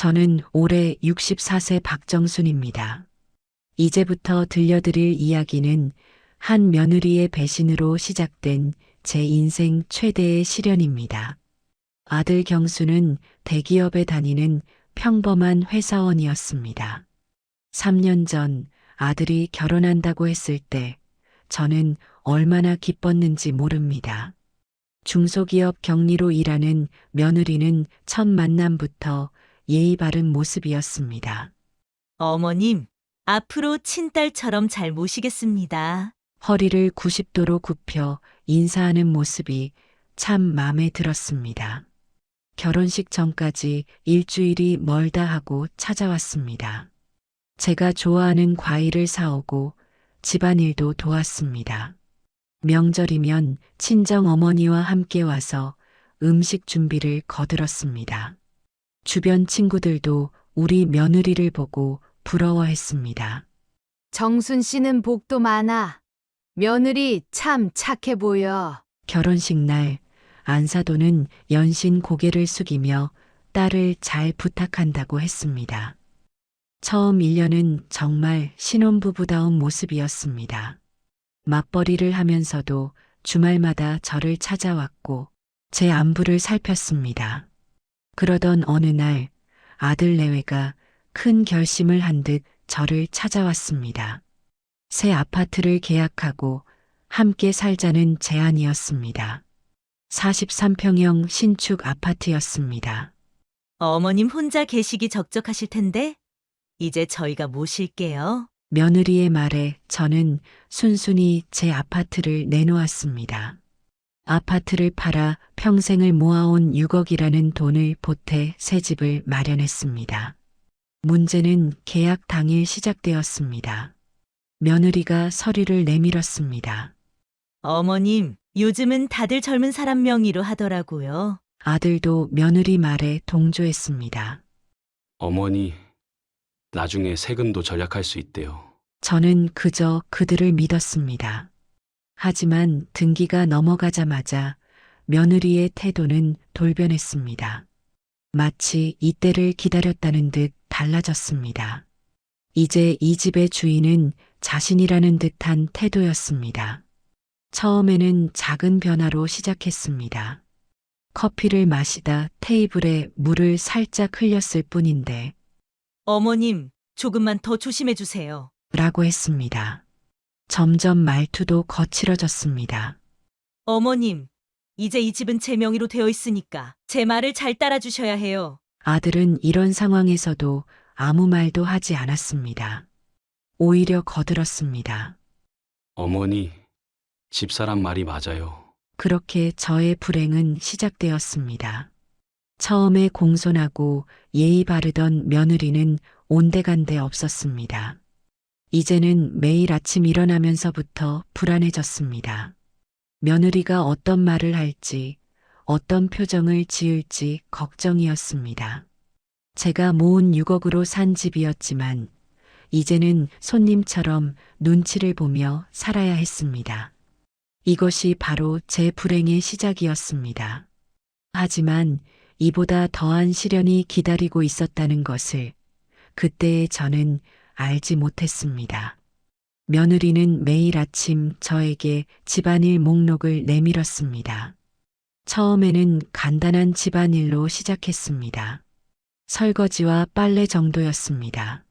저는 올해 64세 박정순입니다. 이제부터 들려드릴 이야기는 한 며느리의 배신으로 시작된 제 인생 최대의 시련입니다. 아들 경수는 대기업에 다니는 평범한 회사원이었습니다. 3년 전 아들이 결혼한다고 했을 때 저는 얼마나 기뻤는지 모릅니다. 중소기업 격리로 일하는 며느리는 첫 만남부터 예의 바른 모습이었습니다. 어머님, 앞으로 친딸처럼 잘 모시겠습니다. 허리를 90도로 굽혀 인사하는 모습이 참 마음에 들었습니다. 결혼식 전까지 일주일이 멀다 하고 찾아왔습니다. 제가 좋아하는 과일을 사오고 집안일도 도왔습니다. 명절이면 친정 어머니와 함께 와서 음식 준비를 거들었습니다. 주변 친구들도 우리 며느리를 보고 부러워했습니다. 정순 씨는 복도 많아. 며느리 참 착해 보여. 결혼식 날 안사도는 연신 고개를 숙이며 딸을 잘 부탁한다고 했습니다. 처음 1년은 정말 신혼부부다운 모습이었습니다. 맞벌이를 하면서도 주말마다 저를 찾아왔고 제 안부를 살폈습니다. 그러던 어느 날 아들 내외가 큰 결심을 한 듯 저를 찾아왔습니다. 새 아파트를 계약하고 함께 살자는 제안이었습니다. 43평형 신축 아파트였습니다. 어머님 혼자 계시기 적적하실 텐데, 이제 저희가 모실게요. 며느리의 말에 저는 순순히 제 아파트를 내놓았습니다. 아파트를 팔아 평생을 모아온 6억이라는 돈을 보태 새 집을 마련했습니다. 문제는 계약 당일 시작되었습니다. 며느리가 서류를 내밀었습니다. 어머님, 요즘은 다들 젊은 사람 명의로 하더라고요. 아들도 며느리 말에 동조했습니다. 어머니, 나중에 세금도 절약할 수 있대요. 저는 그저 그들을 믿었습니다. 하지만 등기가 넘어가자마자 며느리의 태도는 돌변했습니다. 마치 이때를 기다렸다는 듯 달라졌습니다. 이제 이 집의 주인은 자신이라는 듯한 태도였습니다. 처음에는 작은 변화로 시작했습니다. 커피를 마시다 테이블에 물을 살짝 흘렸을 뿐인데 어머님, 조금만 더 조심해 주세요. 라고 했습니다. 점점 말투도 거칠어졌습니다. 어머님, 이제 이 집은 제 명의로 되어 있으니까 제 말을 잘 따라주셔야 해요. 아들은 이런 상황에서도 아무 말도 하지 않았습니다. 오히려 거들었습니다. 어머니, 집사람 말이 맞아요. 그렇게 저의 불행은 시작되었습니다. 처음에 공손하고 예의 바르던 며느리는 온데간데 없었습니다. 이제는 매일 아침 일어나면서부터 불안해졌습니다. 며느리가 어떤 말을 할지, 어떤 표정을 지을지 걱정이었습니다. 제가 모은 6억으로 산 집이었지만 이제는 손님처럼 눈치를 보며 살아야 했습니다. 이것이 바로 제 불행의 시작이었습니다. 하지만 이보다 더한 시련이 기다리고 있었다는 것을 그때의 저는 알지 못했습니다. 며느리는 매일 아침 저에게 집안일 목록을 내밀었습니다. 처음에는 간단한 집안일로 시작했습니다. 설거지와 빨래 정도였습니다.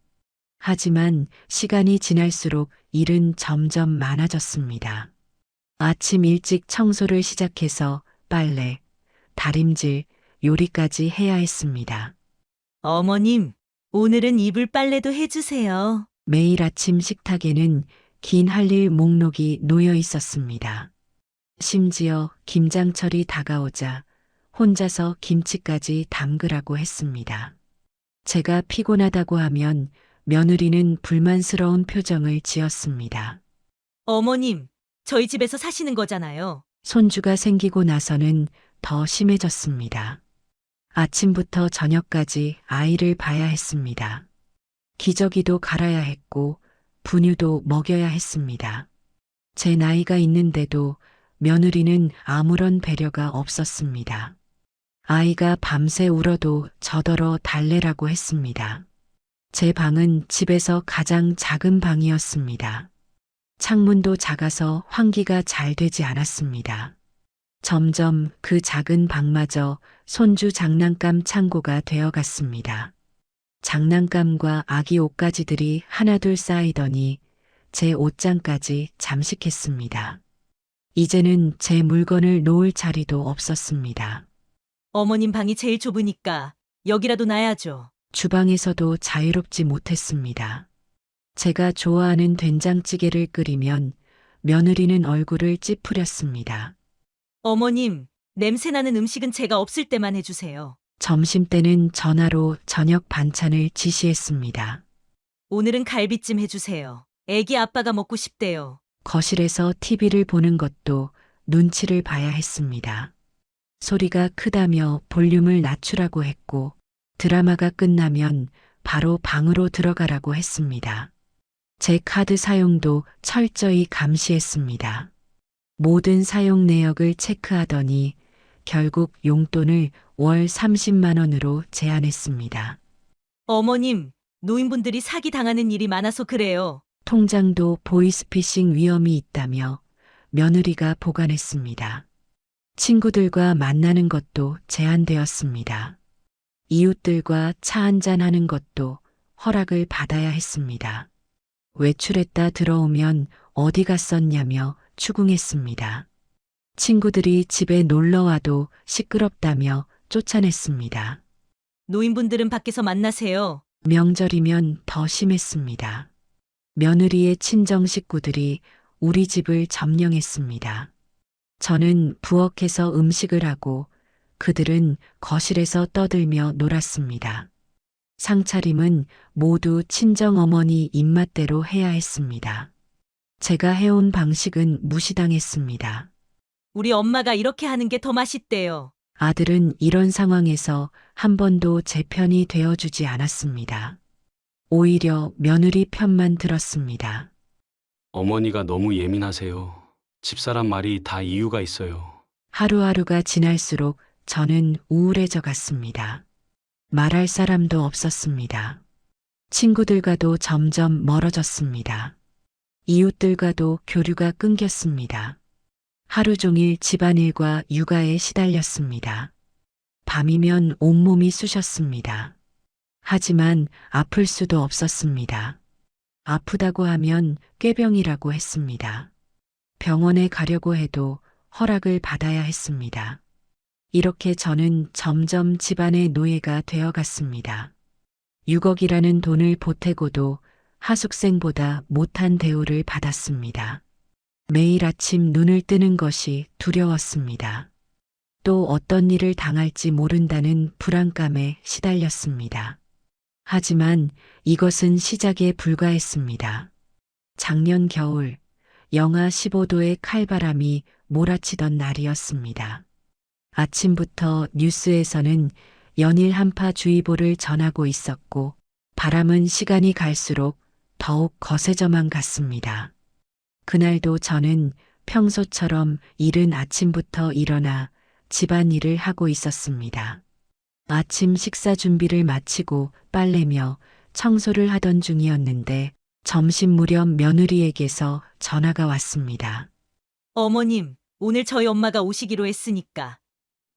하지만 시간이 지날수록 일은 점점 많아졌습니다. 아침 일찍 청소를 시작해서 빨래, 다림질, 요리까지 해야 했습니다. 어머님, 오늘은 이불 빨래도 해주세요. 매일 아침 식탁에는 긴 할 일 목록이 놓여 있었습니다. 심지어 김장철이 다가오자 혼자서 김치까지 담그라고 했습니다. 제가 피곤하다고 하면 며느리는 불만스러운 표정을 지었습니다. 어머님, 저희 집에서 사시는 거잖아요. 손주가 생기고 나서는 더 심해졌습니다. 아침부터 저녁까지 아이를 봐야 했습니다. 기저귀도 갈아야 했고 분유도 먹여야 했습니다. 제 나이가 있는데도 며느리는 아무런 배려가 없었습니다. 아이가 밤새 울어도 저더러 달래라고 했습니다. 제 방은 집에서 가장 작은 방이었습니다. 창문도 작아서 환기가 잘 되지 않았습니다. 점점 그 작은 방마저 손주 장난감 창고가 되어갔습니다. 장난감과 아기 옷가지들이 하나둘 쌓이더니 제 옷장까지 잠식했습니다. 이제는 제 물건을 놓을 자리도 없었습니다. 어머님 방이 제일 좁으니까 여기라도 놔야죠. 주방에서도 자유롭지 못했습니다. 제가 좋아하는 된장찌개를 끓이면 며느리는 얼굴을 찌푸렸습니다. 어머님, 냄새나는 음식은 제가 없을 때만 해주세요. 점심때는 전화로 저녁 반찬을 지시했습니다. 오늘은 갈비찜 해주세요. 애기 아빠가 먹고 싶대요. 거실에서 TV를 보는 것도 눈치를 봐야 했습니다. 소리가 크다며 볼륨을 낮추라고 했고 드라마가 끝나면 바로 방으로 들어가라고 했습니다. 제 카드 사용도 철저히 감시했습니다. 모든 사용 내역을 체크하더니 결국 용돈을 월 30만 원으로 제한했습니다. 어머님, 노인분들이 사기 당하는 일이 많아서 그래요. 통장도 보이스피싱 위험이 있다며 며느리가 보관했습니다. 친구들과 만나는 것도 제한되었습니다. 이웃들과 차 한잔 하는 것도 허락을 받아야 했습니다. 외출했다 들어오면 어디 갔었냐며 추궁했습니다. 친구들이 집에 놀러 와도 시끄럽다며 쫓아냈습니다. 노인분들은 밖에서 만나세요. 명절이면 더 심했습니다. 며느리의 친정 식구들이 우리 집을 점령했습니다. 저는 부엌에서 음식을 하고 그들은 거실에서 떠들며 놀았습니다. 상차림은 모두 친정어머니 입맛대로 해야 했습니다. 제가 해온 방식은 무시당했습니다. 우리 엄마가 이렇게 하는 게 더 맛있대요. 아들은 이런 상황에서 한 번도 제 편이 되어주지 않았습니다. 오히려 며느리 편만 들었습니다. 어머니가 너무 예민하세요. 집사람 말이 다 이유가 있어요. 하루하루가 지날수록 저는 우울해져 갔습니다. 말할 사람도 없었습니다. 친구들과도 점점 멀어졌습니다. 이웃들과도 교류가 끊겼습니다. 하루 종일 집안일과 육아에 시달렸습니다. 밤이면 온몸이 쑤셨습니다. 하지만 아플 수도 없었습니다. 아프다고 하면 꾀병이라고 했습니다. 병원에 가려고 해도 허락을 받아야 했습니다. 이렇게 저는 점점 집안의 노예가 되어갔습니다. 6억이라는 돈을 보태고도 하숙생보다 못한 대우를 받았습니다. 매일 아침 눈을 뜨는 것이 두려웠습니다. 또 어떤 일을 당할지 모른다는 불안감에 시달렸습니다. 하지만 이것은 시작에 불과했습니다. 작년 겨울 영하 15도의 칼바람이 몰아치던 날이었습니다. 아침부터 뉴스에서는 연일 한파주의보를 전하고 있었고 바람은 시간이 갈수록 더욱 거세져만 갔습니다. 그날도 저는 평소처럼 이른 아침부터 일어나 집안일을 하고 있었습니다. 아침 식사 준비를 마치고 빨래며 청소를 하던 중이었는데 점심 무렵 며느리에게서 전화가 왔습니다. 어머님, 오늘 저희 엄마가 오시기로 했으니까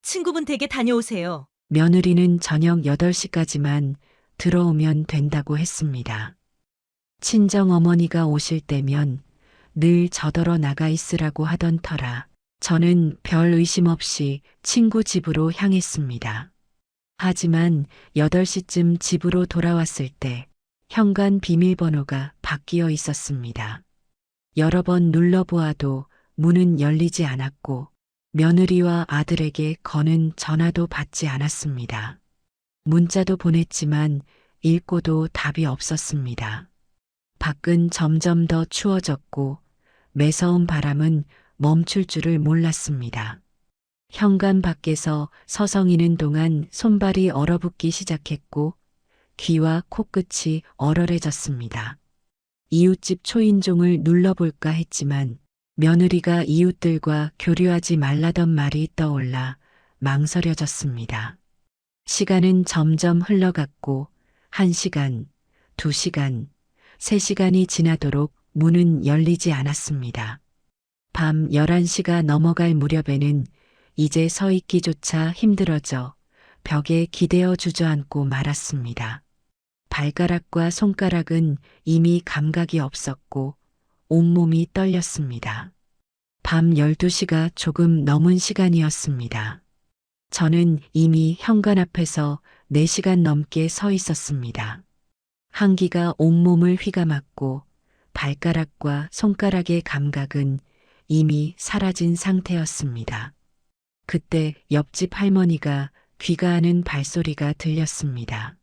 친구분 댁에 다녀오세요. 며느리는 저녁 8시까지만 들어오면 된다고 했습니다. 친정어머니가 오실 때면 늘 저더러 나가 있으라고 하던 터라 저는 별 의심 없이 친구 집으로 향했습니다. 하지만 8시쯤 집으로 돌아왔을 때 현관 비밀번호가 바뀌어 있었습니다. 여러 번 눌러보아도 문은 열리지 않았고 며느리와 아들에게 거는 전화도 받지 않았습니다. 문자도 보냈지만 읽고도 답이 없었습니다. 밖은 점점 더 추워졌고 매서운 바람은 멈출 줄을 몰랐습니다. 현관 밖에서 서성이는 동안 손발이 얼어붙기 시작했고 귀와 코끝이 얼얼해졌습니다. 이웃집 초인종을 눌러볼까 했지만 며느리가 이웃들과 교류하지 말라던 말이 떠올라 망설여졌습니다. 시간은 점점 흘러갔고 1시간, 2시간, 3시간이 지나도록 문은 열리지 않았습니다. 밤 11시가 넘어갈 무렵에는 이제 서 있기조차 힘들어져 벽에 기대어 주저앉고 말았습니다. 발가락과 손가락은 이미 감각이 없었고 온몸이 떨렸습니다. 밤 12시가 조금 넘은 시간이었습니다. 저는 이미 현관 앞에서 4시간 넘게 서 있었습니다. 한기가 온몸을 휘감았고 발가락과 손가락의 감각은 이미 사라진 상태였습니다. 그때 옆집 할머니가 귀가하는 발소리가 들렸습니다.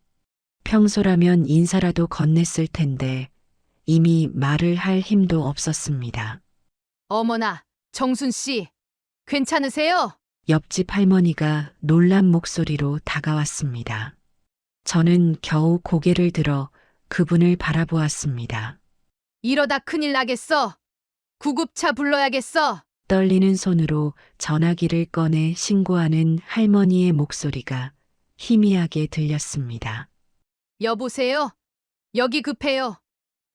평소라면 인사라도 건넸을 텐데 이미 말을 할 힘도 없었습니다. 어머나, 정순 씨, 괜찮으세요? 옆집 할머니가 놀란 목소리로 다가왔습니다. 저는 겨우 고개를 들어 그분을 바라보았습니다. 이러다 큰일 나겠어. 구급차 불러야겠어. 떨리는 손으로 전화기를 꺼내 신고하는 할머니의 목소리가 희미하게 들렸습니다. 여보세요? 여기 급해요.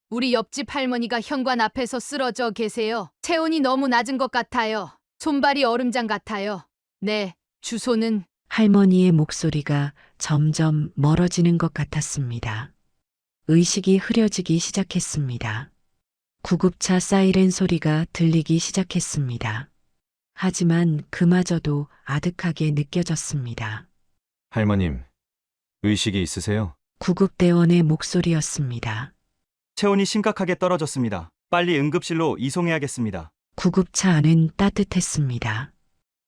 우리 옆집 할머니가 현관 앞에서 쓰러져 계세요. 체온이 너무 낮은 것 같아요. 손발이 얼음장 같아요. 네, 주소는 할머니의 목소리가 점점 멀어지는 것 같았습니다. 의식이 흐려지기 시작했습니다. 구급차 사이렌 소리가 들리기 시작했습니다. 하지만 그마저도 아득하게 느껴졌습니다. 할머님, 의식이 있으세요? 구급대원의 목소리였습니다. 체온이 심각하게 떨어졌습니다. 빨리 응급실로 이송해야겠습니다. 구급차 안은 따뜻했습니다.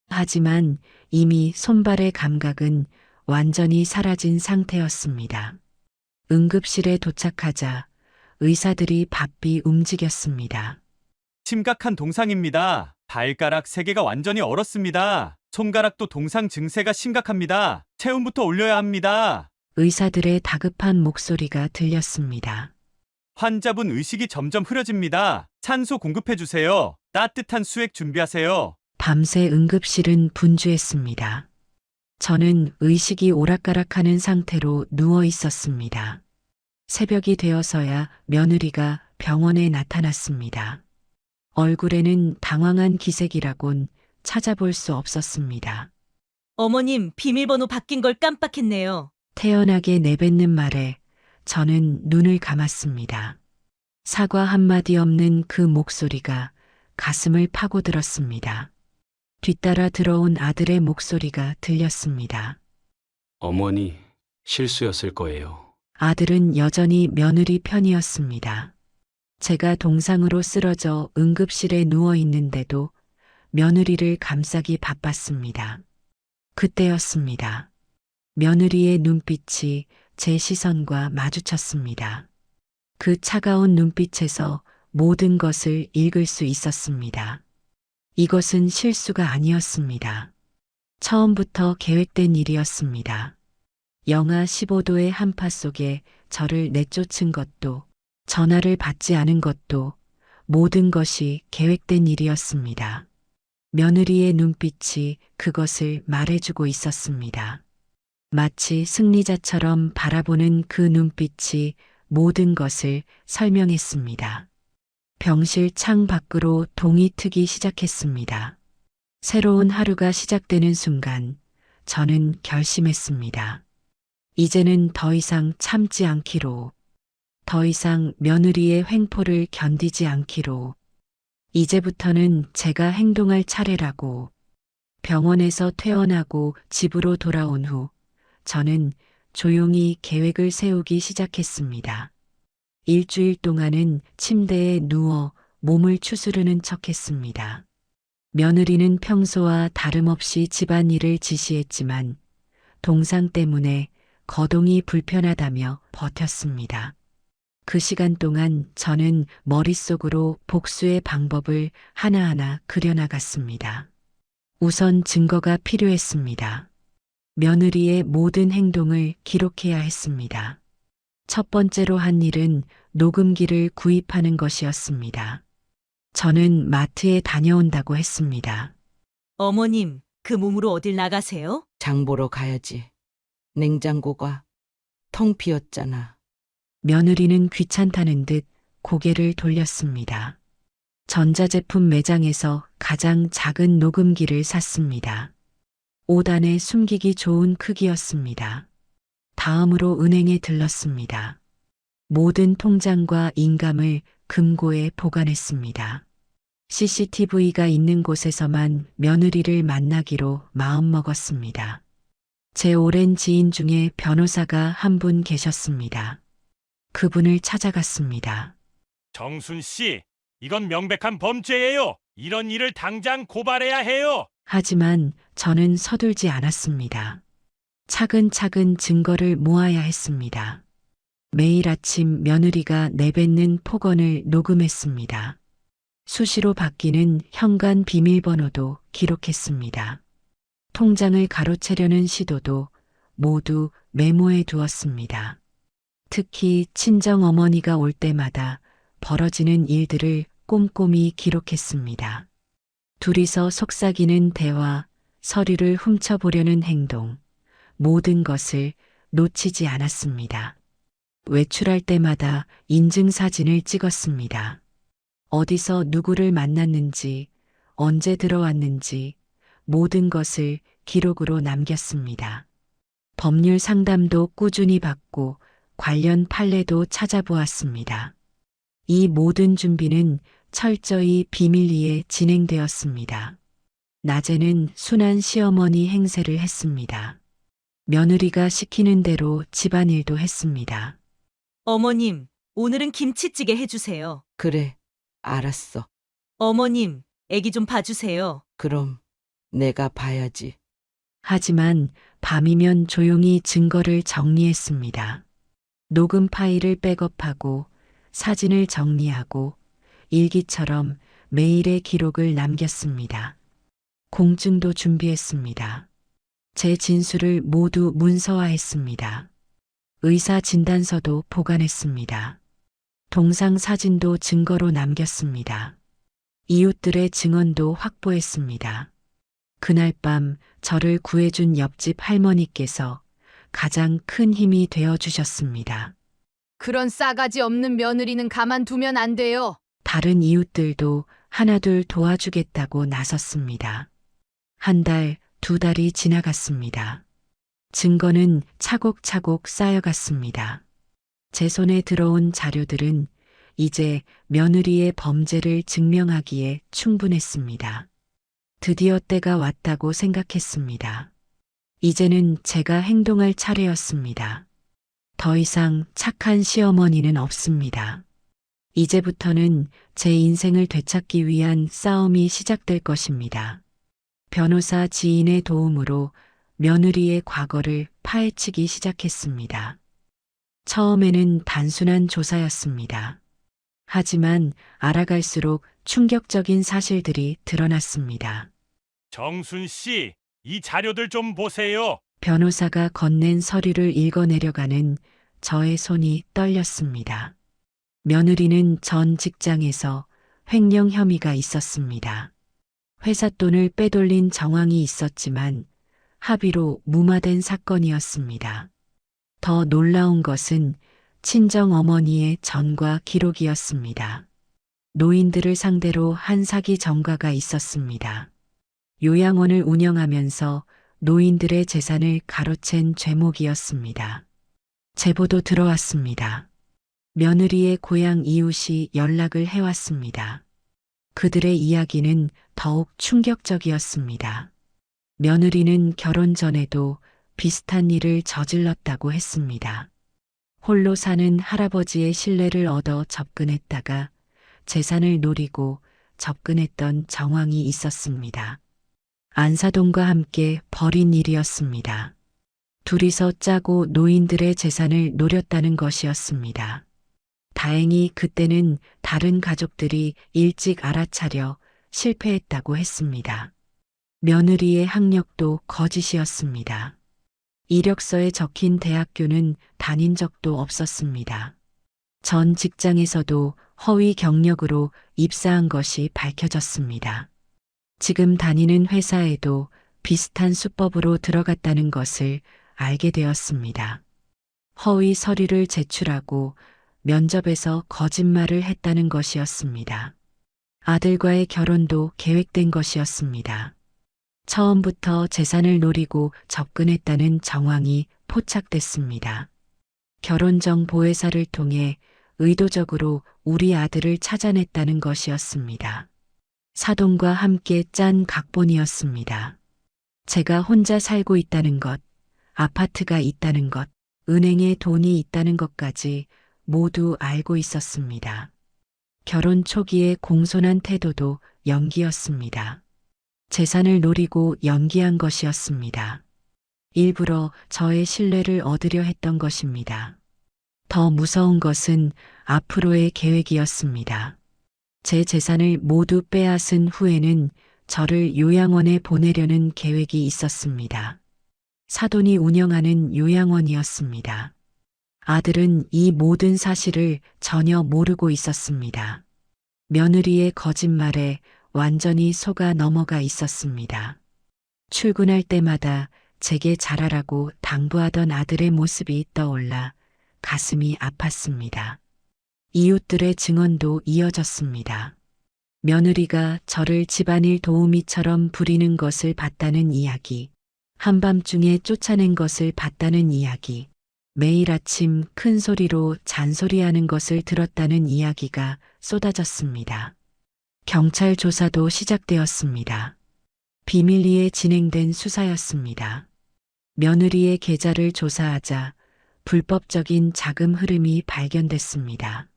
하지만 이미 손발의 감각은 완전히 사라진 상태였습니다. 응급실에 도착하자 의사들이 바삐 움직였습니다. 심각한 동상입니다. 발가락 3개가 완전히 얼었습니다. 손가락도 동상 증세가 심각합니다. 체온부터 올려야 합니다. 의사들의 다급한 목소리가 들렸습니다. 환자분 의식이 점점 흐려집니다. 산소 공급해 주세요. 따뜻한 수액 준비하세요. 밤새 응급실은 분주했습니다. 저는 의식이 오락가락하는 상태로 누워 있었습니다. 새벽이 되어서야 며느리가 병원에 나타났습니다. 얼굴에는 당황한 기색이라곤 찾아볼 수 없었습니다. 어머님, 비밀번호 바뀐 걸 깜빡했네요. 태연하게 내뱉는 말에 저는 눈을 감았습니다. 사과 한마디 없는 그 목소리가 가슴을 파고들었습니다. 뒤따라 들어온 아들의 목소리가 들렸습니다. 어머니, 실수였을 거예요. 아들은 여전히 며느리 편이었습니다. 제가 동상으로 쓰러져 응급실에 누워 있는데도 며느리를 감싸기 바빴습니다. 그때였습니다. 며느리의 눈빛이 제 시선과 마주쳤습니다. 그 차가운 눈빛에서 모든 것을 읽을 수 있었습니다. 이것은 실수가 아니었습니다. 처음부터 계획된 일이었습니다. 영하 15도의 한파 속에 저를 내쫓은 것도, 전화를 받지 않은 것도 모든 것이 계획된 일이었습니다. 며느리의 눈빛이 그것을 말해주고 있었습니다. 마치 승리자처럼 바라보는 그 눈빛이 모든 것을 설명했습니다. 병실 창 밖으로 동이 트기 시작했습니다. 새로운 하루가 시작되는 순간 저는 결심했습니다. 이제는 더 이상 참지 않기로, 더 이상 며느리의 횡포를 견디지 않기로, 이제부터는 제가 행동할 차례라고. 병원에서 퇴원하고 집으로 돌아온 후 저는 조용히 계획을 세우기 시작했습니다. 일주일 동안은 침대에 누워 몸을 추스르는 척했습니다. 며느리는 평소와 다름없이 집안일을 지시했지만 동상 때문에 거동이 불편하다며 버텼습니다. 그 시간 동안 저는 머릿속으로 복수의 방법을 하나하나 그려나갔습니다. 우선 증거가 필요했습니다. 며느리의 모든 행동을 기록해야 했습니다. 첫 번째로 한 일은 녹음기를 구입하는 것이었습니다. 저는 마트에 다녀온다고 했습니다. 어머님, 그 몸으로 어딜 나가세요? 장 보러 가야지. 냉장고가 텅 비었잖아. 며느리는 귀찮다는 듯 고개를 돌렸습니다. 전자제품 매장에서 가장 작은 녹음기를 샀습니다. 5단에 숨기기 좋은 크기였습니다. 다음으로 은행에 들렀습니다. 모든 통장과 인감을 금고에 보관했습니다. CCTV가 있는 곳에서만 며느리를 만나기로 마음먹었습니다. 제 오랜 지인 중에 변호사가 한 분 계셨습니다. 그분을 찾아갔습니다. 정순 씨, 이건 명백한 범죄예요. 이런 일을 당장 고발해야 해요. 하지만 저는 서둘지 않았습니다. 차근차근 증거를 모아야 했습니다. 매일 아침 며느리가 내뱉는 폭언을 녹음했습니다. 수시로 바뀌는 현관 비밀번호도 기록했습니다. 통장을 가로채려는 시도도 모두 메모해 두었습니다. 특히 친정어머니가 올 때마다 벌어지는 일들을 꼼꼼히 기록했습니다. 둘이서 속삭이는 대화, 서류를 훔쳐보려는 행동, 모든 것을 놓치지 않았습니다. 외출할 때마다 인증사진을 찍었습니다. 어디서 누구를 만났는지, 언제 들어왔는지 모든 것을 기록으로 남겼습니다. 법률 상담도 꾸준히 받고 관련 판례도 찾아보았습니다. 이 모든 준비는 철저히 비밀리에 진행되었습니다. 낮에는 순한 시어머니 행세를 했습니다. 며느리가 시키는 대로 집안일도 했습니다. 어머님, 오늘은 김치찌개 해주세요. 그래, 알았어. 어머님, 애기 좀 봐주세요. 그럼 내가 봐야지. 하지만 밤이면 조용히 증거를 정리했습니다. 녹음 파일을 백업하고 사진을 정리하고 일기처럼 매일의 기록을 남겼습니다. 공증도 준비했습니다. 제 진술을 모두 문서화했습니다. 의사 진단서도 보관했습니다. 동상 사진도 증거로 남겼습니다. 이웃들의 증언도 확보했습니다. 그날 밤 저를 구해준 옆집 할머니께서 가장 큰 힘이 되어 주셨습니다. 그런 싸가지 없는 며느리는 가만두면 안 돼요. 다른 이웃들도 하나둘 도와주겠다고 나섰습니다. 한 달, 2달이 지나갔습니다. 증거는 차곡차곡 쌓여갔습니다. 제 손에 들어온 자료들은 이제 며느리의 범죄를 증명하기에 충분했습니다. 드디어 때가 왔다고 생각했습니다. 이제는 제가 행동할 차례였습니다. 더 이상 착한 시어머니는 없습니다. 이제부터는 제 인생을 되찾기 위한 싸움이 시작될 것입니다. 변호사 지인의 도움으로 며느리의 과거를 파헤치기 시작했습니다. 처음에는 단순한 조사였습니다. 하지만 알아갈수록 충격적인 사실들이 드러났습니다. 정순 씨, 이 자료들 좀 보세요. 변호사가 건넨 서류를 읽어내려가는 저의 손이 떨렸습니다. 며느리는 전 직장에서 횡령 혐의가 있었습니다. 회사 돈을 빼돌린 정황이 있었지만 합의로 무마된 사건이었습니다. 더 놀라운 것은 친정 어머니의 전과 기록이었습니다. 노인들을 상대로 한 사기 전과가 있었습니다. 요양원을 운영하면서 노인들의 재산을 가로챈 죄목이었습니다. 제보도 들어왔습니다. 며느리의 고향 이웃이 연락을 해왔습니다. 그들의 이야기는 더욱 충격적이었습니다. 며느리는 결혼 전에도 비슷한 일을 저질렀다고 했습니다. 홀로 사는 할아버지의 신뢰를 얻어 접근했다가 재산을 노리고 접근했던 정황이 있었습니다. 안사돈과 함께 벌인 일이었습니다. 둘이서 짜고 노인들의 재산을 노렸다는 것이었습니다. 다행히 그때는 다른 가족들이 일찍 알아차려 실패했다고 했습니다. 며느리의 학력도 거짓이었습니다. 이력서에 적힌 대학교는 다닌 적도 없었습니다. 전 직장에서도 허위 경력으로 입사한 것이 밝혀졌습니다. 지금 다니는 회사에도 비슷한 수법으로 들어갔다는 것을 알게 되었습니다. 허위 서류를 제출하고 면접에서 거짓말을 했다는 것이었습니다. 아들과의 결혼도 계획된 것이었습니다. 처음부터 재산을 노리고 접근했다는 정황이 포착됐습니다. 결혼정 보혜사를 통해 의도적으로 우리 아들을 찾아냈다는 것이었습니다. 사돈과 함께 짠 각본이었습니다. 제가 혼자 살고 있다는 것, 아파트가 있다는 것, 은행에 돈이 있다는 것까지 모두 알고 있었습니다. 결혼 초기의 공손한 태도도 연기였습니다. 재산을 노리고 연기한 것이었습니다. 일부러 저의 신뢰를 얻으려 했던 것입니다. 더 무서운 것은 앞으로의 계획이었습니다. 제 재산을 모두 빼앗은 후에는 저를 요양원에 보내려는 계획이 있었습니다. 사돈이 운영하는 요양원이었습니다. 아들은 이 모든 사실을 전혀 모르고 있었습니다. 며느리의 거짓말에 완전히 속아 넘어가 있었습니다. 출근할 때마다 제게 잘하라고 당부하던 아들의 모습이 떠올라 가슴이 아팠습니다. 이웃들의 증언도 이어졌습니다. 며느리가 저를 집안일 도우미처럼 부리는 것을 봤다는 이야기, 한밤중에 쫓아낸 것을 봤다는 이야기, 매일 아침 큰 소리로 잔소리하는 것을 들었다는 이야기가 쏟아졌습니다. 경찰 조사도 시작되었습니다. 비밀리에 진행된 수사였습니다. 며느리의 계좌를 조사하자 불법적인 자금 흐름이 발견됐습니다.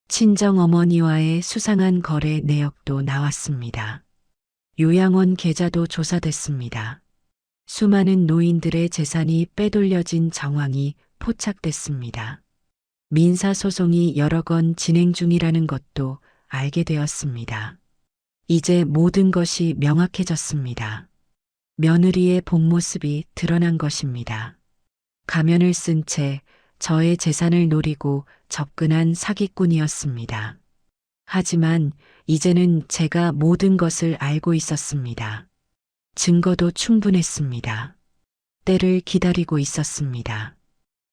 친정 어머니와의 수상한 거래 내역도 나왔습니다. 요양원 계좌도 조사됐습니다. 수많은 노인들의 재산이 빼돌려진 정황이 포착됐습니다. 민사소송이 여러 건 진행 중이라는 것도 알게 되었습니다. 이제 모든 것이 명확해졌습니다. 며느리의 본 모습이 드러난 것입니다. 가면을 쓴 채 저의 재산을 노리고 접근한 사기꾼이었습니다. 하지만 이제는 제가 모든 것을 알고 있었습니다. 증거도 충분했습니다. 때를 기다리고 있었습니다.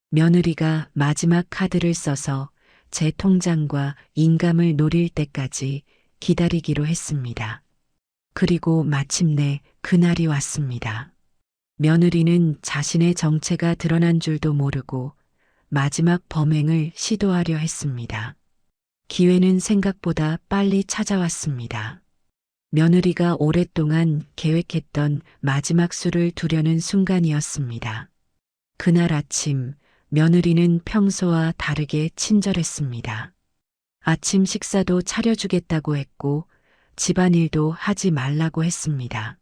며느리가 마지막 카드를 써서 제 통장과 인감을 노릴 때까지 기다리기로 했습니다. 그리고 마침내 그날이 왔습니다. 며느리는 자신의 정체가 드러난 줄도 모르고 마지막 범행을 시도하려 했습니다. 기회는 생각보다 빨리 찾아왔습니다. 며느리가 오랫동안 계획했던 마지막 수를 두려는 순간이었습니다. 그날 아침 며느리는 평소와 다르게 친절했습니다. 아침 식사도 차려주겠다고 했고 집안일도 하지 말라고 했습니다.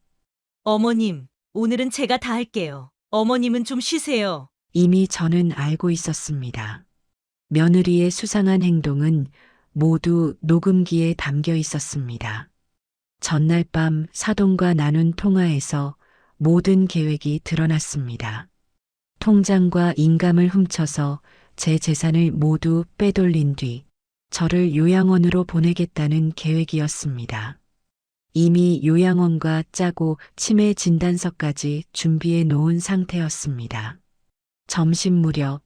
어머님, 오늘은 제가 다 할게요. 어머님은 좀 쉬세요. 이미 저는 알고 있었습니다. 며느리의 수상한 행동은 모두 녹음기에 담겨 있었습니다. 전날 밤 사돈과 나눈 통화에서 모든 계획이 드러났습니다. 통장과 인감을 훔쳐서 제 재산을 모두 빼돌린 뒤 저를 요양원으로 보내겠다는 계획이었습니다. 이미 요양원과 짜고 치매 진단서까지 준비해 놓은 상태였습니다. 점심 무렵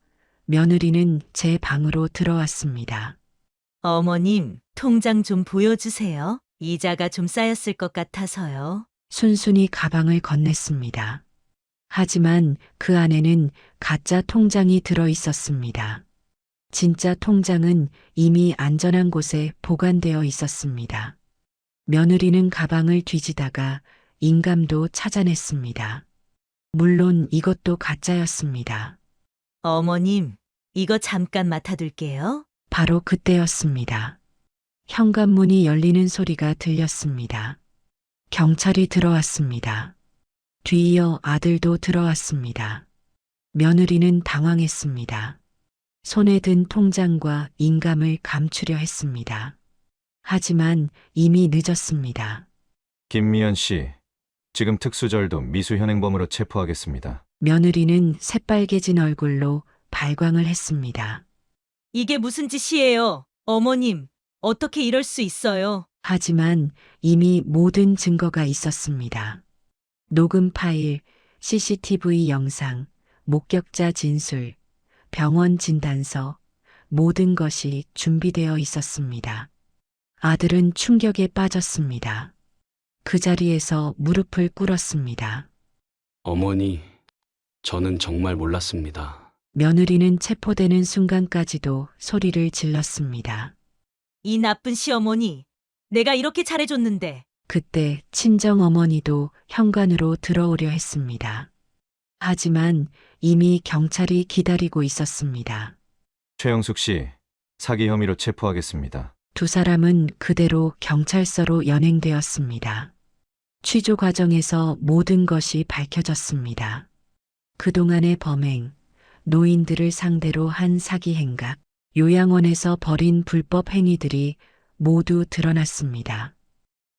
며느리는 제 방으로 들어왔습니다. 어머님, 통장 좀 보여주세요. 이자가 좀 쌓였을 것 같아서요. 순순히 가방을 건넸습니다. 하지만 그 안에는 가짜 통장이 들어 있었습니다. 진짜 통장은 이미 안전한 곳에 보관되어 있었습니다. 며느리는 가방을 뒤지다가 인감도 찾아냈습니다. 물론 이것도 가짜였습니다. 어머님, 이거 잠깐 맡아둘게요. 바로 그때였습니다. 현관문이 열리는 소리가 들렸습니다. 경찰이 들어왔습니다. 뒤이어 아들도 들어왔습니다. 며느리는 당황했습니다. 손에 든 통장과 인감을 감추려 했습니다. 하지만 이미 늦었습니다. 김미연 씨, 지금 특수절도 미수현행범으로 체포하겠습니다. 며느리는 새빨개진 얼굴로 발광을 했습니다. 이게 무슨 짓이에요? 어머님, 어떻게 이럴 수 있어요? 하지만 이미 모든 증거가 있었습니다. 녹음 파일, CCTV 영상, 목격자 진술, 병원 진단서, 모든 것이 준비되어 있었습니다. 아들은 충격에 빠졌습니다. 그 자리에서 무릎을 꿇었습니다. 어머니, 저는 정말 몰랐습니다. 며느리는 체포되는 순간까지도 소리를 질렀습니다. 이 나쁜 시어머니. 내가 이렇게 잘해줬는데. 그때 친정 어머니도 현관으로 들어오려 했습니다. 하지만 이미 경찰이 기다리고 있었습니다. 최영숙 씨, 사기 혐의로 체포하겠습니다. 두 사람은 그대로 경찰서로 연행되었습니다. 취조 과정에서 모든 것이 밝혀졌습니다. 그동안의 범행, 노인들을 상대로 한 사기 행각, 요양원에서 벌인 불법 행위들이 모두 드러났습니다.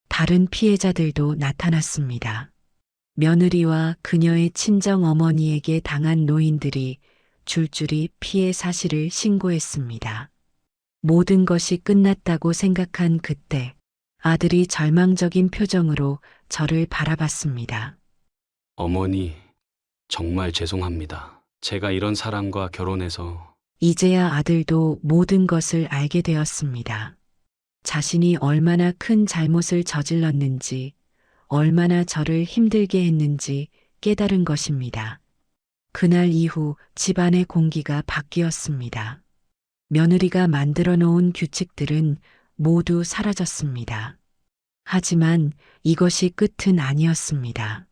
다른 피해자들도 나타났습니다. 며느리와 그녀의 친정 어머니에게 당한 노인들이 줄줄이 피해 사실을 신고했습니다. 모든 것이 끝났다고 생각한 그때 아들이 절망적인 표정으로 저를 바라봤습니다. 어머니, 정말 죄송합니다. 제가 이런 사람과 결혼해서 이제야 아들도 모든 것을 알게 되었습니다. 자신이 얼마나 큰 잘못을 저질렀는지, 얼마나 저를 힘들게 했는지 깨달은 것입니다. 그날 이후 집안의 공기가 바뀌었습니다. 며느리가 만들어 놓은 규칙들은 모두 사라졌습니다. 하지만 이것이 끝은 아니었습니다.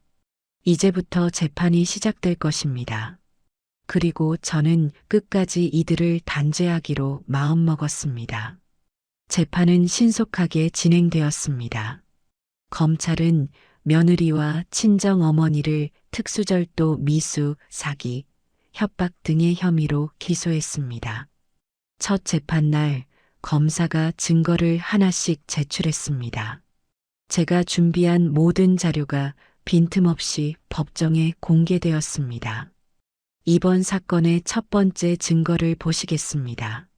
이제부터 재판이 시작될 것입니다. 그리고 저는 끝까지 이들을 단죄하기로 마음먹었습니다. 재판은 신속하게 진행되었습니다. 검찰은 며느리와 친정 어머니를 특수절도 미수, 사기, 협박 등의 혐의로 기소했습니다. 첫 재판날 검사가 증거를 하나씩 제출했습니다. 제가 준비한 모든 자료가 빈틈없이 법정에 공개되었습니다. 이번 사건의 첫 번째 증거를 보시겠습니다.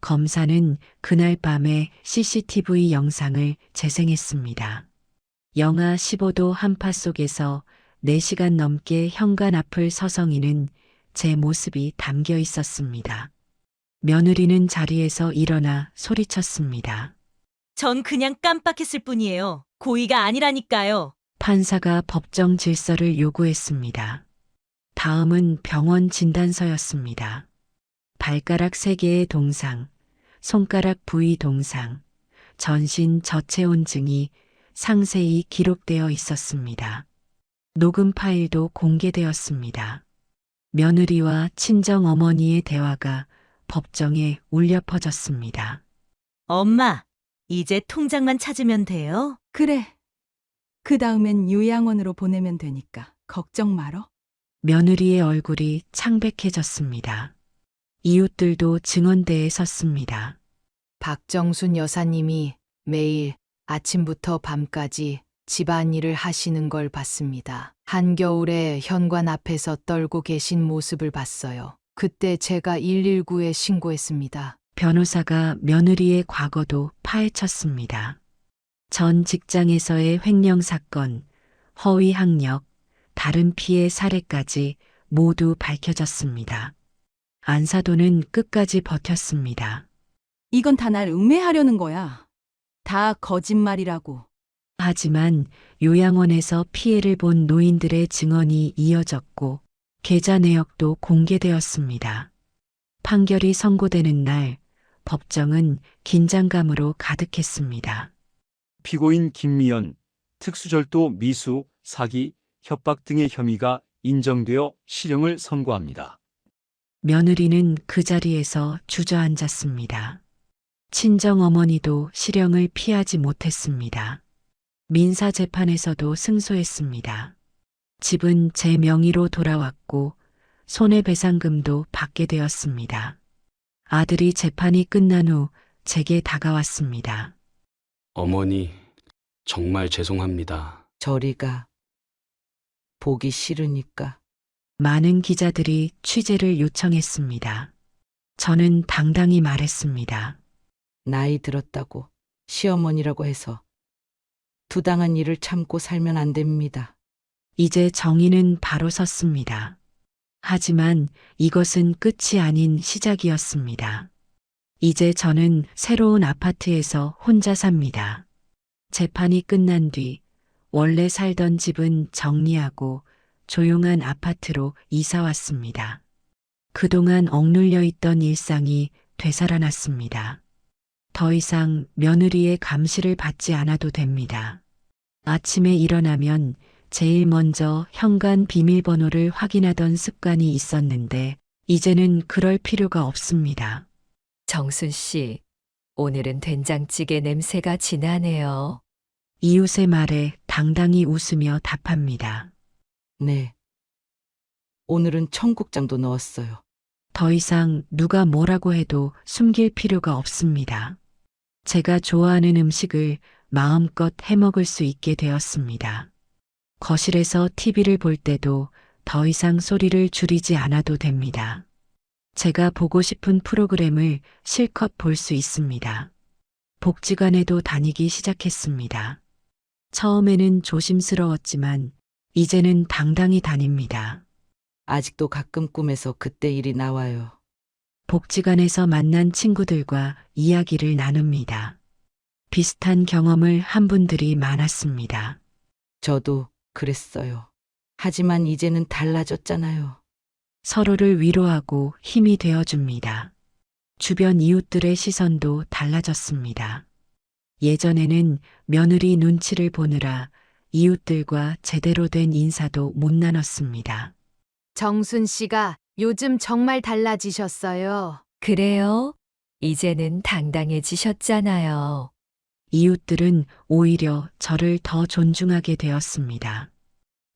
검사는 그날 밤에 CCTV 영상을 재생했습니다. 영하 15도 한파 속에서 4시간 넘게 현관 앞을 서성이는 제 모습이 담겨 있었습니다. 며느리는 자리에서 일어나 소리쳤습니다. 전 그냥 깜빡했을 뿐이에요. 고의가 아니라니까요. 판사가 법정 질서를 요구했습니다. 다음은 병원 진단서였습니다. 발가락 3개의 동상, 손가락 부위 동상, 전신 저체온 증이 상세히 기록되어 있었습니다. 녹음 파일도 공개되었습니다. 며느리와 친정 어머니의 대화가 법정에 울려 퍼졌습니다. 엄마, 이제 통장만 찾으면 돼요? 그래. 그 다음엔 요양원으로 보내면 되니까 걱정 말어. 며느리의 얼굴이 창백해졌습니다. 이웃들도 증언대에 섰습니다. 박정순 여사님이 매일 아침부터 밤까지 집안일을 하시는 걸 봤습니다. 한겨울에 현관 앞에서 떨고 계신 모습을 봤어요. 그때 제가 119에 신고했습니다. 변호사가 며느리의 과거도 파헤쳤습니다. 전 직장에서의 횡령 사건, 허위 학력, 다른 피해 사례까지 모두 밝혀졌습니다. 안사도는 끝까지 버텼습니다. 이건 다 날 음해하려는 거야. 다 거짓말이라고. 하지만 요양원에서 피해를 본 노인들의 증언이 이어졌고 계좌 내역도 공개되었습니다. 판결이 선고되는 날 법정은 긴장감으로 가득했습니다. 피고인 김미연, 특수절도 미수, 사기, 협박 등의 혐의가 인정되어 실형을 선고합니다. 며느리는 그 자리에서 주저앉았습니다. 친정 어머니도 실형을 피하지 못했습니다. 민사재판에서도 승소했습니다. 집은 제 명의로 돌아왔고 손해배상금도 받게 되었습니다. 아들이 재판이 끝난 후 제게 다가왔습니다. 어머니, 정말 죄송합니다. 저리가. 보기 싫으니까. 많은 기자들이 취재를 요청했습니다. 저는 당당히 말했습니다. 나이 들었다고 시어머니라고 해서 두 당한 일을 참고 살면 안 됩니다. 이제 정의는 바로 섰습니다. 하지만 이것은 끝이 아닌 시작이었습니다. 이제 저는 새로운 아파트에서 혼자 삽니다. 재판이 끝난 뒤 원래 살던 집은 정리하고 조용한 아파트로 이사 왔습니다. 그동안 억눌려 있던 일상이 되살아났습니다. 더 이상 며느리의 감시를 받지 않아도 됩니다. 아침에 일어나면 제일 먼저 현관 비밀번호를 확인하던 습관이 있었는데 이제는 그럴 필요가 없습니다. 정순 씨, 오늘은 된장찌개 냄새가 진하네요. 이웃의 말에 당당히 웃으며 답합니다. 네. 오늘은 청국장도 넣었어요. 더 이상 누가 뭐라고 해도 숨길 필요가 없습니다. 제가 좋아하는 음식을 마음껏 해먹을 수 있게 되었습니다. 거실에서 TV를 볼 때도 더 이상 소리를 줄이지 않아도 됩니다. 제가 보고 싶은 프로그램을 실컷 볼 수 있습니다. 복지관에도 다니기 시작했습니다. 처음에는 조심스러웠지만 이제는 당당히 다닙니다. 아직도 가끔 꿈에서 그때 일이 나와요. 복지관에서 만난 친구들과 이야기를 나눕니다. 비슷한 경험을 한 분들이 많았습니다. 저도 그랬어요. 하지만 이제는 달라졌잖아요. 서로를 위로하고 힘이 되어줍니다. 주변 이웃들의 시선도 달라졌습니다. 예전에는 며느리 눈치를 보느라 이웃들과 제대로 된 인사도 못 나눴습니다. 정순 씨가 요즘 정말 달라지셨어요. 그래요? 이제는 당당해지셨잖아요. 이웃들은 오히려 저를 더 존중하게 되었습니다.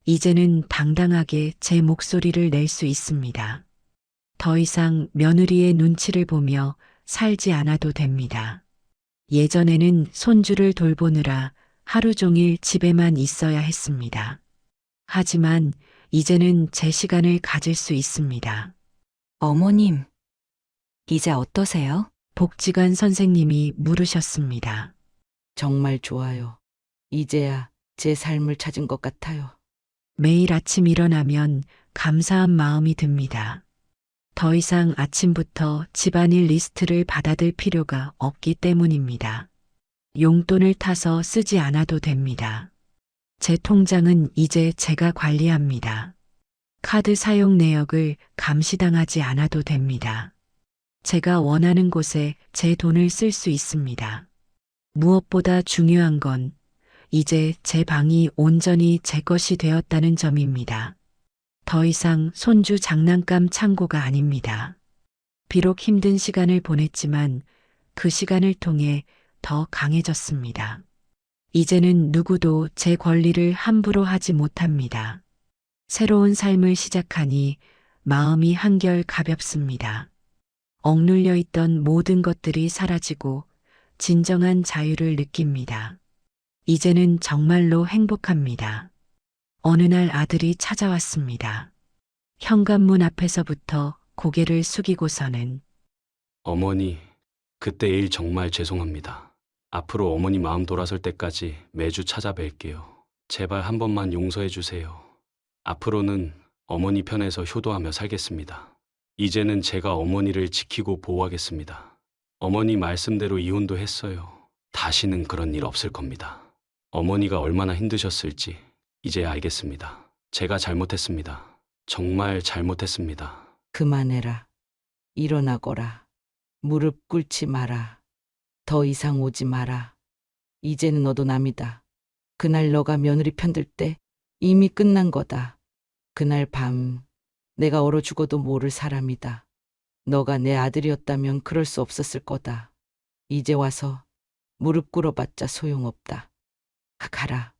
이제는 당당하게 제 목소리를 낼 수 있습니다. 더 이상 며느리의 눈치를 보며 살지 않아도 됩니다. 예전에는 손주를 돌보느라 하루 종일 집에만 있어야 했습니다. 하지만 이제는 제 시간을 가질 수 있습니다. 어머님, 이제 어떠세요? 복지관 선생님이 물으셨습니다. 정말 좋아요. 이제야 제 삶을 찾은 것 같아요. 매일 아침 일어나면 감사한 마음이 듭니다. 더 이상 아침부터 집안일 리스트를 받아들 필요가 없기 때문입니다. 용돈을 타서 쓰지 않아도 됩니다. 제 통장은 이제 제가 관리합니다. 카드 사용 내역을 감시당하지 않아도 됩니다. 제가 원하는 곳에 제 돈을 쓸 수 있습니다. 무엇보다 중요한 건 이제 제 방이 온전히 제 것이 되었다는 점입니다. 더 이상 손주 장난감 창고가 아닙니다. 비록 힘든 시간을 보냈지만 그 시간을 통해 더 강해졌습니다. 이제는 누구도 제 권리를 함부로 하지 못합니다. 새로운 삶을 시작하니 마음이 한결 가볍습니다. 억눌려 있던 모든 것들이 사라지고 진정한 자유를 느낍니다. 이제는 정말로 행복합니다. 어느 날 아들이 찾아왔습니다. 현관문 앞에서부터 고개를 숙이고서는 어머니, 그때 일 정말 죄송합니다. 앞으로 어머니 마음 돌아설 때까지 매주 찾아뵐게요. 제발 한 번만 용서해 주세요. 앞으로는 어머니 편에서 효도하며 살겠습니다. 이제는 제가 어머니를 지키고 보호하겠습니다. 어머니 말씀대로 이혼도 했어요. 다시는 그런 일 없을 겁니다. 어머니가 얼마나 힘드셨을지 이제 알겠습니다. 제가 잘못했습니다. 정말 잘못했습니다. 그만해라. 일어나거라. 무릎 꿇지 마라. 더 이상 오지 마라. 이제는 너도 남이다. 그날 너가 며느리 편들 때 이미 끝난 거다. 그날 밤 내가 얼어 죽어도 모를 사람이다. 너가 내 아들이었다면 그럴 수 없었을 거다. 이제 와서 무릎 꿇어봤자 소용없다. 가라.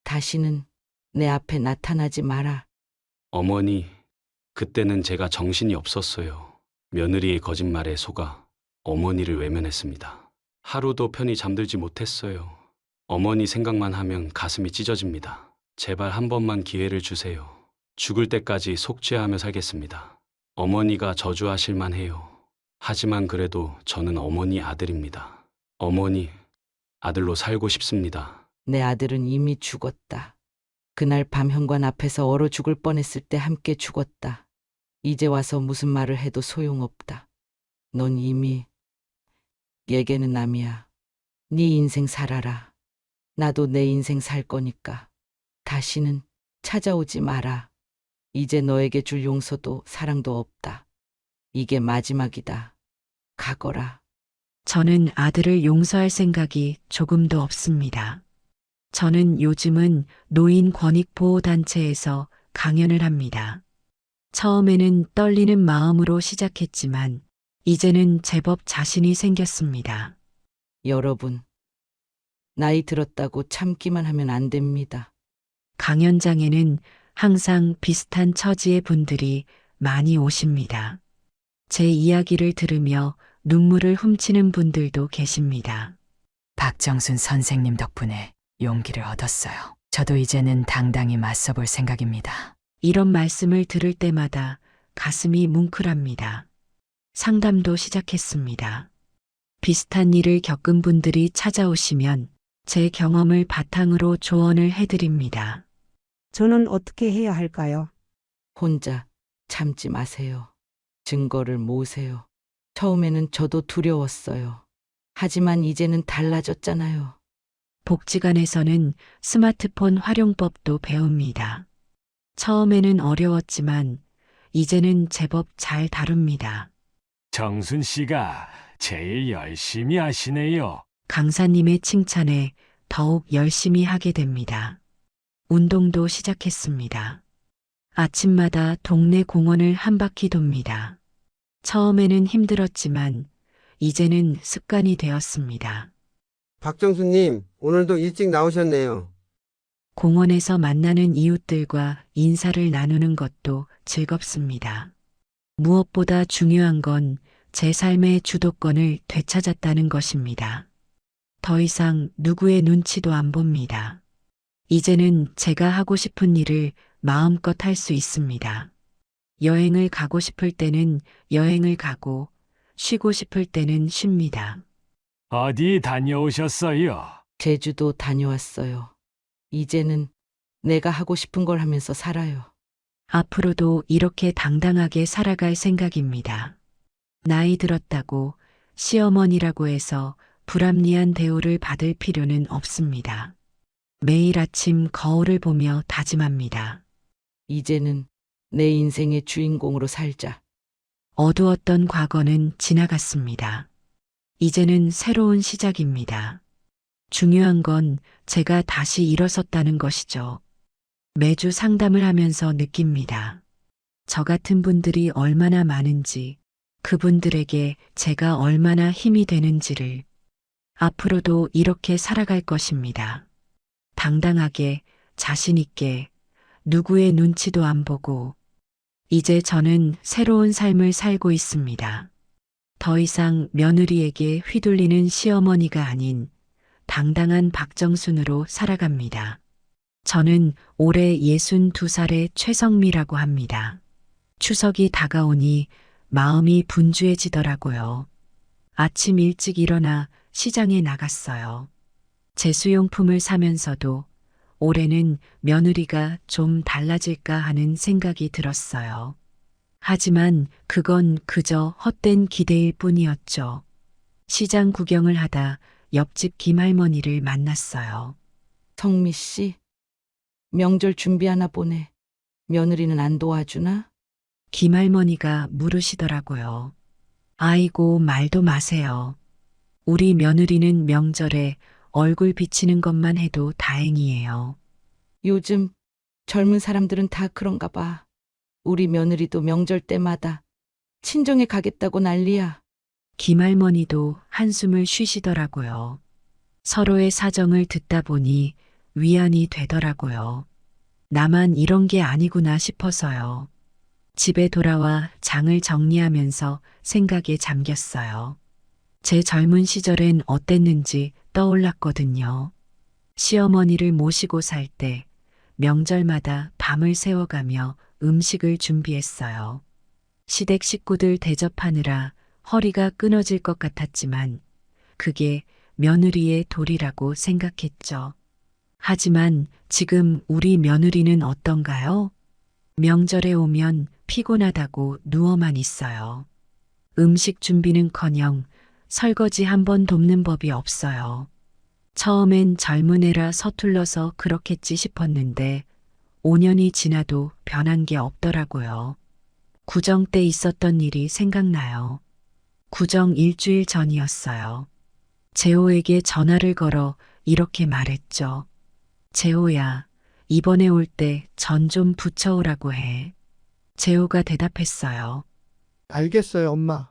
다시는 내 앞에 나타나지 마라. 어머니, 그때는 제가 정신이 없었어요. 며느리의 거짓말에 속아 어머니를 외면했습니다. 하루도 편히 잠들지 못했어요. 어머니 생각만 하면 가슴이 찢어집니다. 제발 한 번만 기회를 주세요. 죽을 때까지 속죄하며 살겠습니다. 어머니가 저주하실 만해요. 하지만 그래도 저는 어머니 아들입니다. 어머니, 아들로 살고 싶습니다. 내 아들은 이미 죽었다. 그날 밤 현관 앞에서 얼어 죽을 뻔했을 때 함께 죽었다. 이제 와서 무슨 말을 해도 소용없다. 넌 이미 얘기는 남이야. 네 인생 살아라. 나도 내 인생 살 거니까 다시는 찾아오지 마라. 이제 너에게 줄 용서도 사랑도 없다. 이게 마지막이다. 가거라. 저는 아들을 용서할 생각이 조금도 없습니다. 저는 요즘은 노인 권익보호단체에서 강연을 합니다. 처음에는 떨리는 마음으로 시작했지만 이제는 제법 자신이 생겼습니다. 여러분, 나이 들었다고 참기만 하면 안 됩니다. 강연장에는 항상 비슷한 처지의 분들이 많이 오십니다. 제 이야기를 들으며 눈물을 훔치는 분들도 계십니다. 박정순 선생님 덕분에 용기를 얻었어요. 저도 이제는 당당히 맞서볼 생각입니다. 이런 말씀을 들을 때마다 가슴이 뭉클합니다. 상담도 시작했습니다. 비슷한 일을 겪은 분들이 찾아오시면 제 경험을 바탕으로 조언을 해드립니다. 저는 어떻게 해야 할까요? 혼자 참지 마세요. 증거를 모으세요. 처음에는 저도 두려웠어요. 하지만 이제는 달라졌잖아요. 복지관에서는 스마트폰 활용법도 배웁니다. 처음에는 어려웠지만 이제는 제법 잘 다룹니다. 정순 씨가 제일 열심히 하시네요. 강사님의 칭찬에 더욱 열심히 하게 됩니다. 운동도 시작했습니다. 아침마다 동네 공원을 한 바퀴 돕니다. 처음에는 힘들었지만 이제는 습관이 되었습니다. 박정수님, 오늘도 일찍 나오셨네요. 공원에서 만나는 이웃들과 인사를 나누는 것도 즐겁습니다. 무엇보다 중요한 건 제 삶의 주도권을 되찾았다는 것입니다. 더 이상 누구의 눈치도 안 봅니다. 이제는 제가 하고 싶은 일을 마음껏 할 수 있습니다. 여행을 가고 싶을 때는 여행을 가고 쉬고 싶을 때는 쉽니다. 어디 다녀오셨어요? 제주도 다녀왔어요. 이제는 내가 하고 싶은 걸 하면서 살아요. 앞으로도 이렇게 당당하게 살아갈 생각입니다. 나이 들었다고 시어머니라고 해서 불합리한 대우를 받을 필요는 없습니다. 매일 아침 거울을 보며 다짐합니다. 이제는 내 인생의 주인공으로 살자. 어두웠던 과거는 지나갔습니다. 이제는 새로운 시작입니다. 중요한 건 제가 다시 일어섰다는 것이죠. 매주 상담을 하면서 느낍니다. 저 같은 분들이 얼마나 많은지, 그분들에게 제가 얼마나 힘이 되는지를. 앞으로도 이렇게 살아갈 것입니다. 당당하게, 자신있게, 누구의 눈치도 안 보고. 이제 저는 새로운 삶을 살고 있습니다. 더 이상 며느리에게 휘둘리는 시어머니가 아닌 당당한 박정순으로 살아갑니다. 저는 올해 62살의 최성미라고 합니다. 추석이 다가오니 마음이 분주해지더라고요. 아침 일찍 일어나 시장에 나갔어요. 제수용품을 사면서도 올해는 며느리가 좀 달라질까 하는 생각이 들었어요. 하지만 그건 그저 헛된 기대일 뿐이었죠. 시장 구경을 하다 옆집 김할머니를 만났어요. 성미 씨, 명절 준비하나 보네. 며느리는 안 도와주나? 김할머니가 물으시더라고요. 아이고, 말도 마세요. 우리 며느리는 명절에 얼굴 비치는 것만 해도 다행이에요. 요즘 젊은 사람들은 다 그런가 봐. 우리 며느리도 명절 때마다 친정에 가겠다고 난리야. 김할머니도 한숨을 쉬시더라고요. 서로의 사정을 듣다 보니 위안이 되더라고요. 나만 이런 게 아니구나 싶어서요. 집에 돌아와 장을 정리하면서 생각에 잠겼어요. 제 젊은 시절엔 어땠는지 떠올랐거든요. 시어머니를 모시고 살 때 명절마다 밤을 새워가며 음식을 준비했어요. 시댁 식구들 대접하느라 허리가 끊어질 것 같았지만 그게 며느리의 도리라고 생각했죠. 하지만 지금 우리 며느리는 어떤가요? 명절에 오면 피곤하다고 누워만 있어요. 음식 준비는커녕 설거지 한 번 돕는 법이 없어요. 처음엔 젊은 애라 서툴러서 그렇겠지 싶었는데 5년이 지나도 변한 게 없더라고요. 구정 때 있었던 일이 생각나요. 구정 일주일 전이었어요. 재호에게 전화를 걸어 이렇게 말했죠. 재호야, 이번에 올 때 전 좀 부쳐오라고 해. 재호가 대답했어요. 알겠어요, 엄마.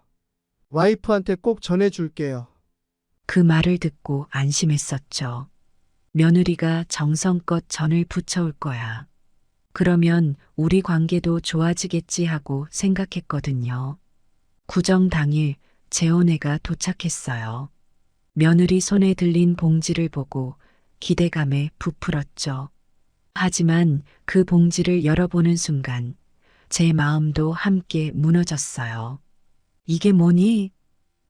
와이프한테 꼭 전해줄게요. 그 말을 듣고 안심했었죠. 며느리가 정성껏 전을 부쳐올 거야. 그러면 우리 관계도 좋아지겠지 하고 생각했거든요. 구정 당일 재혼애가 도착했어요. 며느리 손에 들린 봉지를 보고 기대감에 부풀었죠. 하지만 그 봉지를 열어보는 순간 제 마음도 함께 무너졌어요. 이게 뭐니?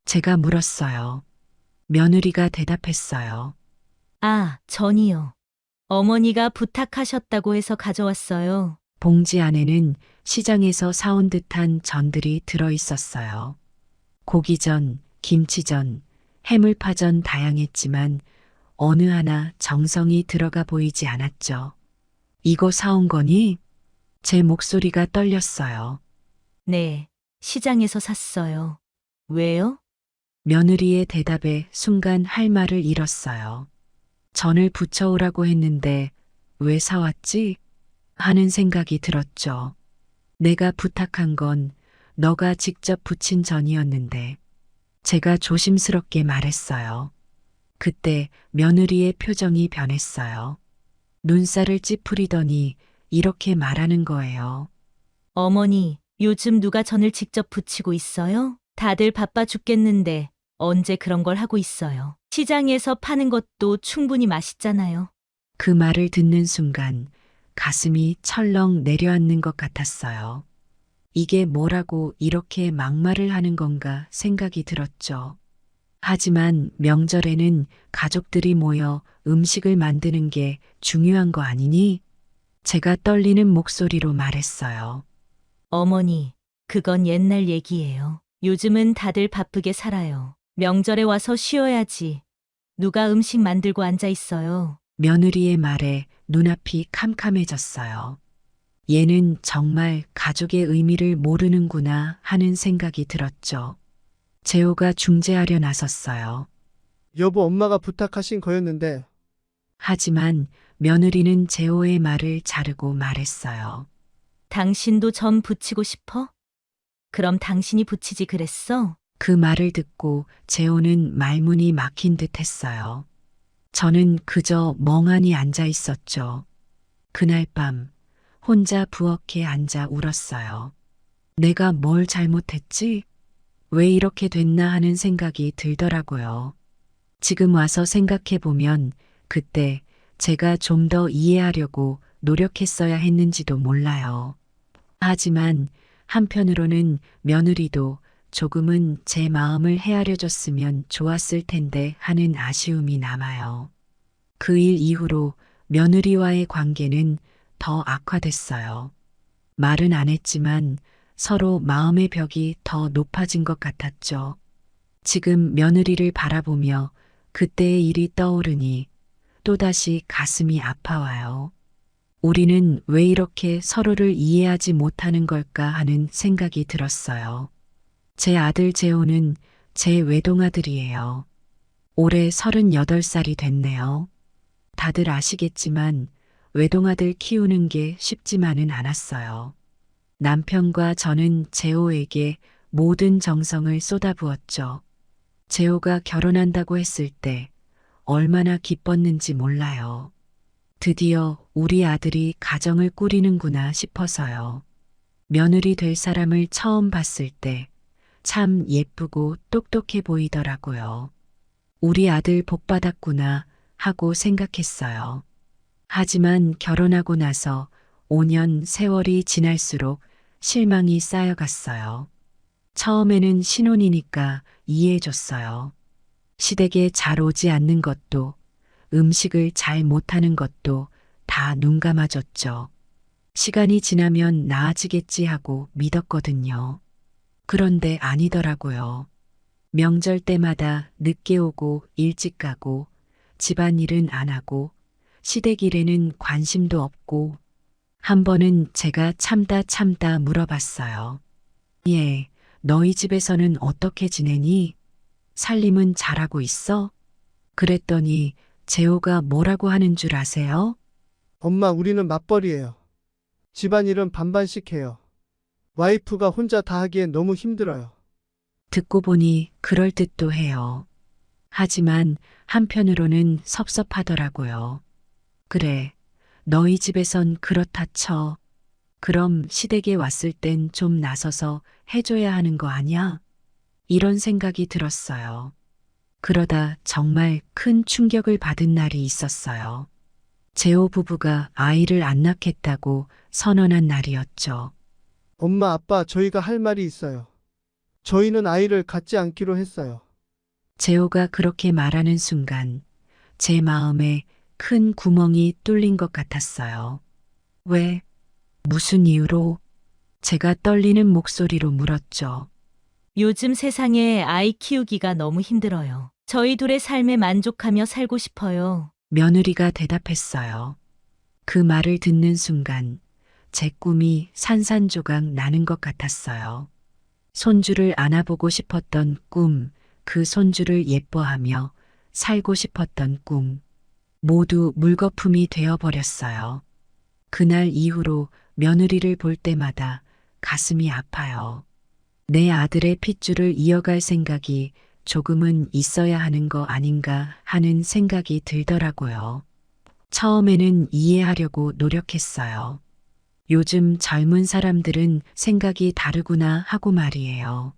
제가 물었어요. 며느리가 대답했어요. 아, 전이요. 어머니가 부탁하셨다고 해서 가져왔어요. 봉지 안에는 시장에서 사온 듯한 전들이 들어 있었어요. 고기전, 김치전, 해물파전 다양했지만 어느 하나 정성이 들어가 보이지 않았죠. 이거 사온 거니? 제 목소리가 떨렸어요. 네, 시장에서 샀어요. 왜요? 며느리의 대답에 순간 할 말을 잃었어요. 전을 부쳐오라고 했는데 왜 사왔지? 하는 생각이 들었죠. 내가 부탁한 건 너가 직접 부친 전이었는데 제가 조심스럽게 말했어요. 그때 며느리의 표정이 변했어요. 눈살을 찌푸리더니 이렇게 말하는 거예요. 어머니, 요즘 누가 전을 직접 부치고 있어요? 다들 바빠 죽겠는데 언제 그런 걸 하고 있어요? 시장에서 파는 것도 충분히 맛있잖아요. 그 말을 듣는 순간 가슴이 철렁 내려앉는 것 같았어요. 이게 뭐라고 이렇게 막말을 하는 건가 생각이 들었죠. 하지만 명절에는 가족들이 모여 음식을 만드는 게 중요한 거 아니니? 제가 떨리는 목소리로 말했어요. 어머니, 그건 옛날 얘기예요. 요즘은 다들 바쁘게 살아요. 명절에 와서 쉬어야지. 누가 음식 만들고 앉아 있어요. 며느리의 말에 눈앞이 캄캄해졌어요. 얘는 정말 가족의 의미를 모르는구나 하는 생각이 들었죠. 재호가 중재하려 나섰어요. 여보, 엄마가 부탁하신 거였는데. 하지만 며느리는 재호의 말을 자르고 말했어요. 당신도 전 부치고 싶어? 그럼 당신이 부치지 그랬어? 그 말을 듣고 재호는 말문이 막힌 듯 했어요. 저는 그저 멍하니 앉아 있었죠. 그날 밤 혼자 부엌에 앉아 울었어요. 내가 뭘 잘못했지? 왜 이렇게 됐나 하는 생각이 들더라고요. 지금 와서 생각해보면 그때 제가 좀 더 이해하려고 노력했어야 했는지도 몰라요. 하지만 한편으로는 며느리도 조금은 제 마음을 헤아려줬으면 좋았을 텐데 하는 아쉬움이 남아요. 그 일 이후로 며느리와의 관계는 더 악화됐어요. 말은 안 했지만 서로 마음의 벽이 더 높아진 것 같았죠. 지금 며느리를 바라보며 그때의 일이 떠오르니 또다시 가슴이 아파와요. 우리는 왜 이렇게 서로를 이해하지 못하는 걸까 하는 생각이 들었어요. 제 아들 재호는 제 외동아들이에요. 올해 38살이 됐네요. 다들 아시겠지만 외동아들 키우는 게 쉽지만은 않았어요. 남편과 저는 재호에게 모든 정성을 쏟아부었죠. 재호가 결혼한다고 했을 때 얼마나 기뻤는지 몰라요. 드디어 우리 아들이 가정을 꾸리는구나 싶어서요. 며느리 될 사람을 처음 봤을 때 참 예쁘고 똑똑해 보이더라고요. 우리 아들 복 받았구나 하고 생각했어요. 하지만 결혼하고 나서 5년 세월이 지날수록 실망이 쌓여갔어요. 처음에는 신혼이니까 이해해줬어요. 시댁에 잘 오지 않는 것도, 음식을 잘 못하는 것도 다 눈 감아줬죠. 시간이 지나면 나아지겠지 하고 믿었거든요. 그런데 아니더라고요. 명절 때마다 늦게 오고 일찍 가고 집안일은 안 하고 시댁 일에는 관심도 없고 한 번은 제가 참다 물어봤어요. 예, 너희 집에서는 어떻게 지내니? 살림은 잘하고 있어? 그랬더니 재호가 뭐라고 하는 줄 아세요? 엄마, 우리는 맞벌이에요. 집안일은 반반씩 해요. 와이프가 혼자 다 하기엔 너무 힘들어요. 듣고 보니 그럴 듯도 해요. 하지만 한편으로는 섭섭하더라고요. 그래, 너희 집에선 그렇다 쳐. 그럼 시댁에 왔을 땐 좀 나서서 해줘야 하는 거 아냐? 이런 생각이 들었어요. 그러다 정말 큰 충격을 받은 날이 있었어요. 재호 부부가 아이를 안 낳겠다고 선언한 날이었죠. 엄마, 아빠, 저희가 할 말이 있어요. 저희는 아이를 갖지 않기로 했어요. 재호가 그렇게 말하는 순간 제 마음에 큰 구멍이 뚫린 것 같았어요. 왜? 무슨 이유로? 제가 떨리는 목소리로 물었죠. 요즘 세상에 아이 키우기가 너무 힘들어요. 저희 둘의 삶에 만족하며 살고 싶어요. 며느리가 대답했어요. 그 말을 듣는 순간 제 꿈이 산산조각 나는 것 같았어요. 손주를 안아보고 싶었던 꿈, 그 손주를 예뻐하며 살고 싶었던 꿈, 모두 물거품이 되어버렸어요. 그날 이후로 며느리를 볼 때마다 가슴이 아파요. 내 아들의 핏줄을 이어갈 생각이 조금은 있어야 하는 거 아닌가 하는 생각이 들더라고요. 처음에는 이해하려고 노력했어요. 요즘 젊은 사람들은 생각이 다르구나 하고 말이에요.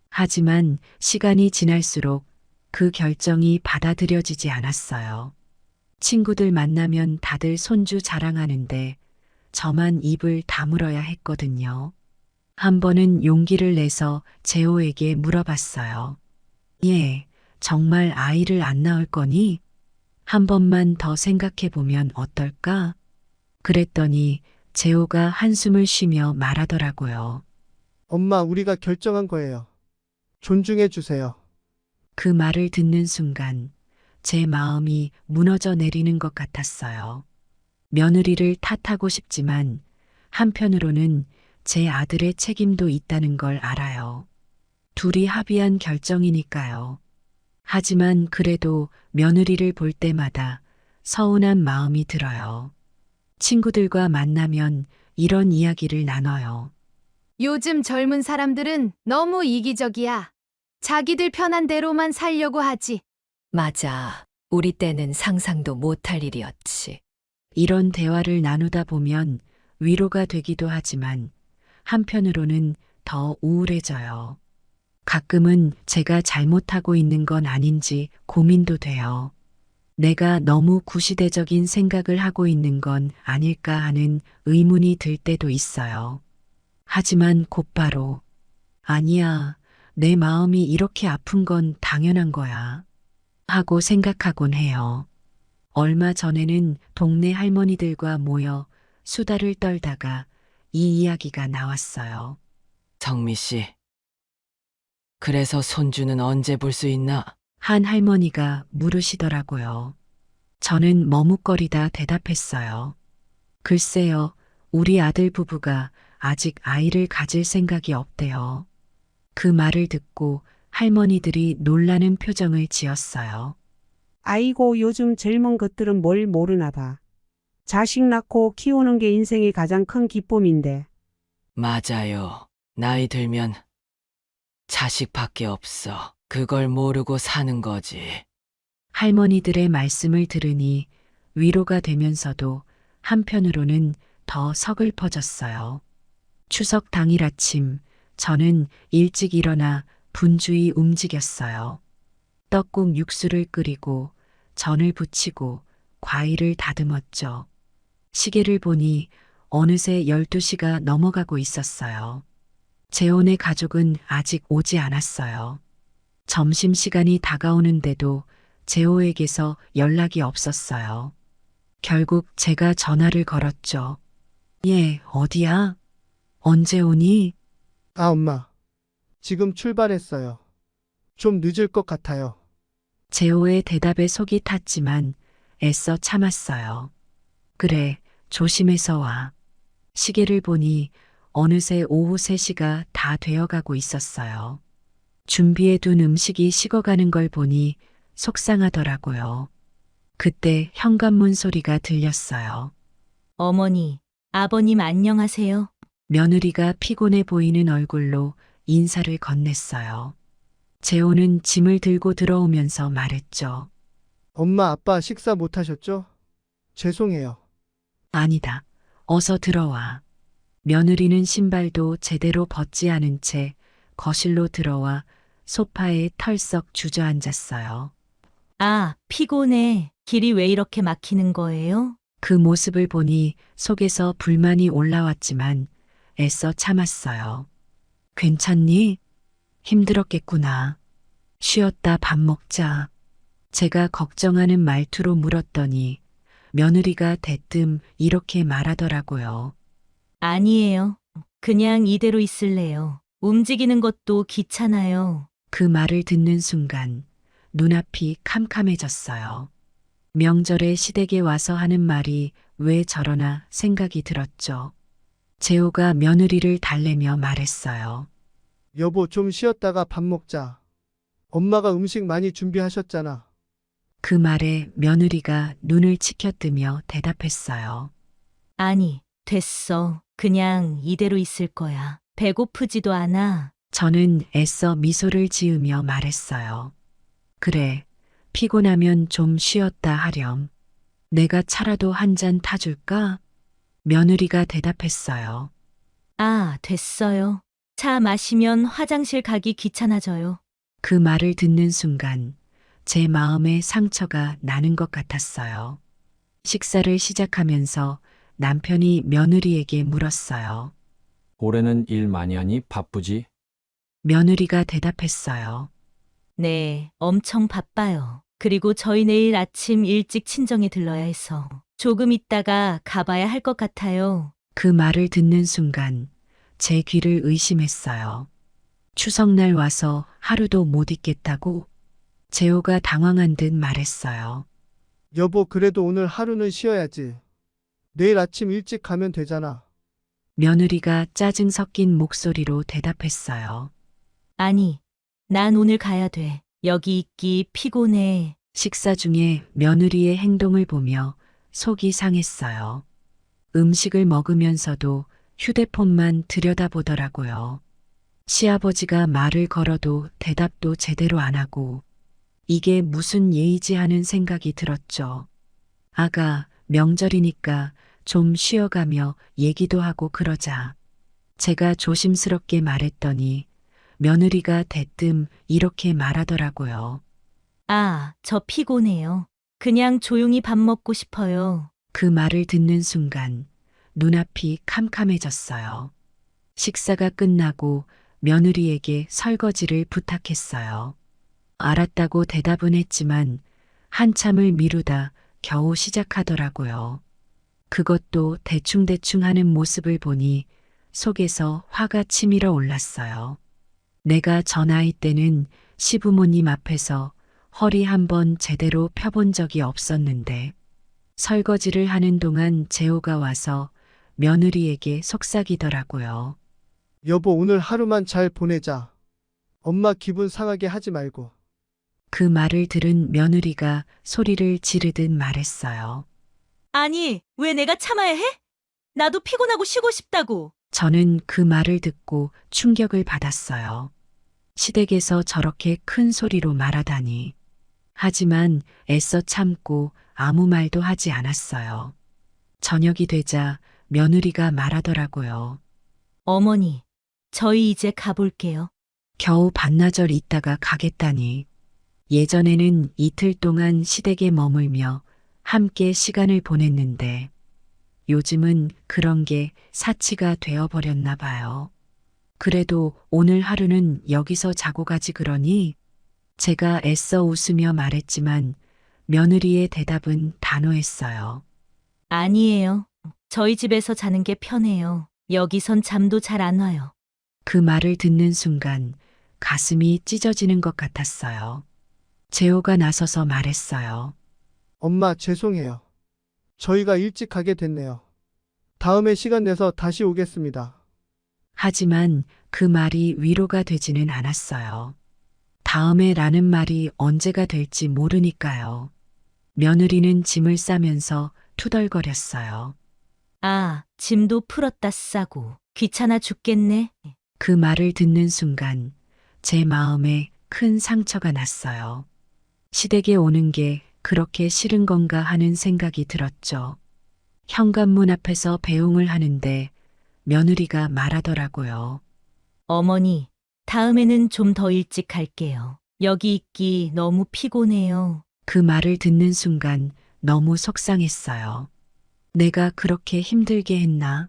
하지만 시간이 지날수록 그 결정이 받아들여지지 않았어요. 친구들 만나면 다들 손주 자랑하는데 저만 입을 다물어야 했거든요. 한 번은 용기를 내서 재호에게 물어봤어요. 예, 정말 아이를 안 낳을 거니? 한 번만 더 생각해 보면 어떨까? 그랬더니 재호가 한숨을 쉬며 말하더라고요. 엄마, 우리가 결정한 거예요. 존중해 주세요. 그 말을 듣는 순간 제 마음이 무너져 내리는 것 같았어요. 며느리를 탓하고 싶지만 한편으로는 제 아들의 책임도 있다는 걸 알아요. 둘이 합의한 결정이니까요. 하지만 그래도 며느리를 볼 때마다 서운한 마음이 들어요. 친구들과 만나면 이런 이야기를 나눠요. 요즘 젊은 사람들은 너무 이기적이야. 자기들 편한 대로만 살려고 하지. 맞아. 우리 때는 상상도 못할 일이었지. 이런 대화를 나누다 보면 위로가 되기도 하지만 한편으로는 더 우울해져요. 가끔은 제가 잘못하고 있는 건 아닌지 고민도 돼요. 내가 너무 구시대적인 생각을 하고 있는 건 아닐까 하는 의문이 들 때도 있어요. 하지만 곧바로 아니야, 내 마음이 이렇게 아픈 건 당연한 거야 하고 생각하곤 해요. 얼마 전에는 동네 할머니들과 모여 수다를 떨다가 이 이야기가 나왔어요. 정미 씨, 그래서 손주는 언제 볼 수 있나? 한 할머니가 물으시더라고요. 저는 머뭇거리다 대답했어요. 글쎄요, 우리 아들 부부가 아직 아이를 가질 생각이 없대요. 그 말을 듣고 할머니들이 놀라는 표정을 지었어요. 아이고, 요즘 젊은 것들은 뭘 모르나 봐. 자식 낳고 키우는 게 인생의 가장 큰 기쁨인데. 맞아요. 나이 들면 자식밖에 없어. 그걸 모르고 사는 거지. 할머니들의 말씀을 들으니 위로가 되면서도 한편으로는 더 서글퍼졌어요. 추석 당일 아침 저는 일찍 일어나 분주히 움직였어요. 떡국 육수를 끓이고 전을 부치고 과일을 다듬었죠. 시계를 보니 어느새 12시가 넘어가고 있었어요. 재혼의 가족은 아직 오지 않았어요. 점심시간이 다가오는데도 재호에게서 연락이 없었어요. 결국 제가 전화를 걸었죠. 얘, 어디야? 언제 오니? 아, 엄마. 지금 출발했어요. 좀 늦을 것 같아요. 재호의 대답에 속이 탔지만 애써 참았어요. 그래, 조심해서 와. 시계를 보니 어느새 오후 3시가 다 되어가고 있었어요. 준비해둔 음식이 식어가는 걸 보니 속상하더라고요. 그때 현관문 소리가 들렸어요. 어머니, 아버님 안녕하세요. 며느리가 피곤해 보이는 얼굴로 인사를 건넸어요. 재호는 짐을 들고 들어오면서 말했죠. 엄마, 아빠 식사 못 하셨죠? 죄송해요. 아니다. 어서 들어와. 며느리는 신발도 제대로 벗지 않은 채 거실로 들어와 소파에 털썩 주저앉았어요. 아, 피곤해. 길이 왜 이렇게 막히는 거예요? 그 모습을 보니 속에서 불만이 올라왔지만 애써 참았어요. 괜찮니? 힘들었겠구나. 쉬었다 밥 먹자. 제가 걱정하는 말투로 물었더니 며느리가 대뜸 이렇게 말하더라고요. 아니에요. 그냥 이대로 있을래요. 움직이는 것도 귀찮아요. 그 말을 듣는 순간 눈앞이 캄캄해졌어요. 명절에 시댁에 와서 하는 말이 왜 저러나 생각이 들었죠. 재호가 며느리를 달래며 말했어요. 여보, 좀 쉬었다가 밥 먹자. 엄마가 음식 많이 준비하셨잖아. 그 말에 며느리가 눈을 치켜뜨며 대답했어요. 아니, 됐어. 그냥 이대로 있을 거야. 배고프지도 않아. 저는 애써 미소를 지으며 말했어요. 그래, 피곤하면 좀 쉬었다 하렴. 내가 차라도 한 잔 타줄까? 며느리가 대답했어요. 아, 됐어요. 차 마시면 화장실 가기 귀찮아져요. 그 말을 듣는 순간 제 마음에 상처가 나는 것 같았어요. 식사를 시작하면서 남편이 며느리에게 물었어요. 올해는 일 많이 하니 바쁘지? 며느리가 대답했어요. 네, 엄청 바빠요. 그리고 저희 내일 아침 일찍 친정에 들러야 해서 조금 있다가 가봐야 할 것 같아요. 그 말을 듣는 순간 제 귀를 의심했어요. 추석날 와서 하루도 못 있겠다고? 재호가 당황한 듯 말했어요. 여보, 그래도 오늘 하루는 쉬어야지. 내일 아침 일찍 가면 되잖아. 며느리가 짜증 섞인 목소리로 대답했어요. 아니, 난 오늘 가야 돼. 여기 있기 피곤해. 식사 중에 며느리의 행동을 보며 속이 상했어요. 음식을 먹으면서도 휴대폰만 들여다보더라고요. 시아버지가 말을 걸어도 대답도 제대로 안 하고 이게 무슨 예의지 하는 생각이 들었죠. 아가, 명절이니까 좀 쉬어가며 얘기도 하고 그러자. 제가 조심스럽게 말했더니 며느리가 대뜸 이렇게 말하더라고요. 아, 저 피곤해요. 그냥 조용히 밥 먹고 싶어요. 그 말을 듣는 순간 눈앞이 캄캄해졌어요. 식사가 끝나고 며느리에게 설거지를 부탁했어요. 알았다고 대답은 했지만 한참을 미루다 겨우 시작하더라고요. 그것도 대충대충 하는 모습을 보니 속에서 화가 치밀어 올랐어요. 내가 저 나이 때는 시부모님 앞에서 허리 한번 제대로 펴본 적이 없었는데 설거지를 하는 동안 재호가 와서 며느리에게 속삭이더라고요. 여보, 오늘 하루만 잘 보내자. 엄마 기분 상하게 하지 말고. 그 말을 들은 며느리가 소리를 지르듯 말했어요. 아니, 왜 내가 참아야 해? 나도 피곤하고 쉬고 싶다고. 저는 그 말을 듣고 충격을 받았어요. 시댁에서 저렇게 큰 소리로 말하다니. 하지만 애써 참고 아무 말도 하지 않았어요. 저녁이 되자 며느리가 말하더라고요. 어머니, 저희 이제 가볼게요. 겨우 반나절 있다가 가겠다니. 예전에는 이틀 동안 시댁에 머물며 함께 시간을 보냈는데 요즘은 그런 게 사치가 되어버렸나 봐요. 그래도 오늘 하루는 여기서 자고 가지 그러니 제가 애써 웃으며 말했지만 며느리의 대답은 단호했어요. 아니에요. 저희 집에서 자는 게 편해요. 여기선 잠도 잘 안 와요. 그 말을 듣는 순간 가슴이 찢어지는 것 같았어요. 재호가 나서서 말했어요. 엄마, 죄송해요. 저희가 일찍 가게 됐네요. 다음에 시간 내서 다시 오겠습니다. 하지만 그 말이 위로가 되지는 않았어요. 다음에 라는 말이 언제가 될지 모르니까요. 며느리는 짐을 싸면서 투덜거렸어요. 아, 짐도 풀었다 싸고. 귀찮아 죽겠네. 그 말을 듣는 순간 제 마음에 큰 상처가 났어요. 시댁에 오는 게 그렇게 싫은 건가 하는 생각이 들었죠. 현관문 앞에서 배웅을 하는데 며느리가 말하더라고요. 어머니, 다음에는 좀 더 일찍 갈게요. 여기 있기 너무 피곤해요. 그 말을 듣는 순간 너무 속상했어요. 내가 그렇게 힘들게 했나?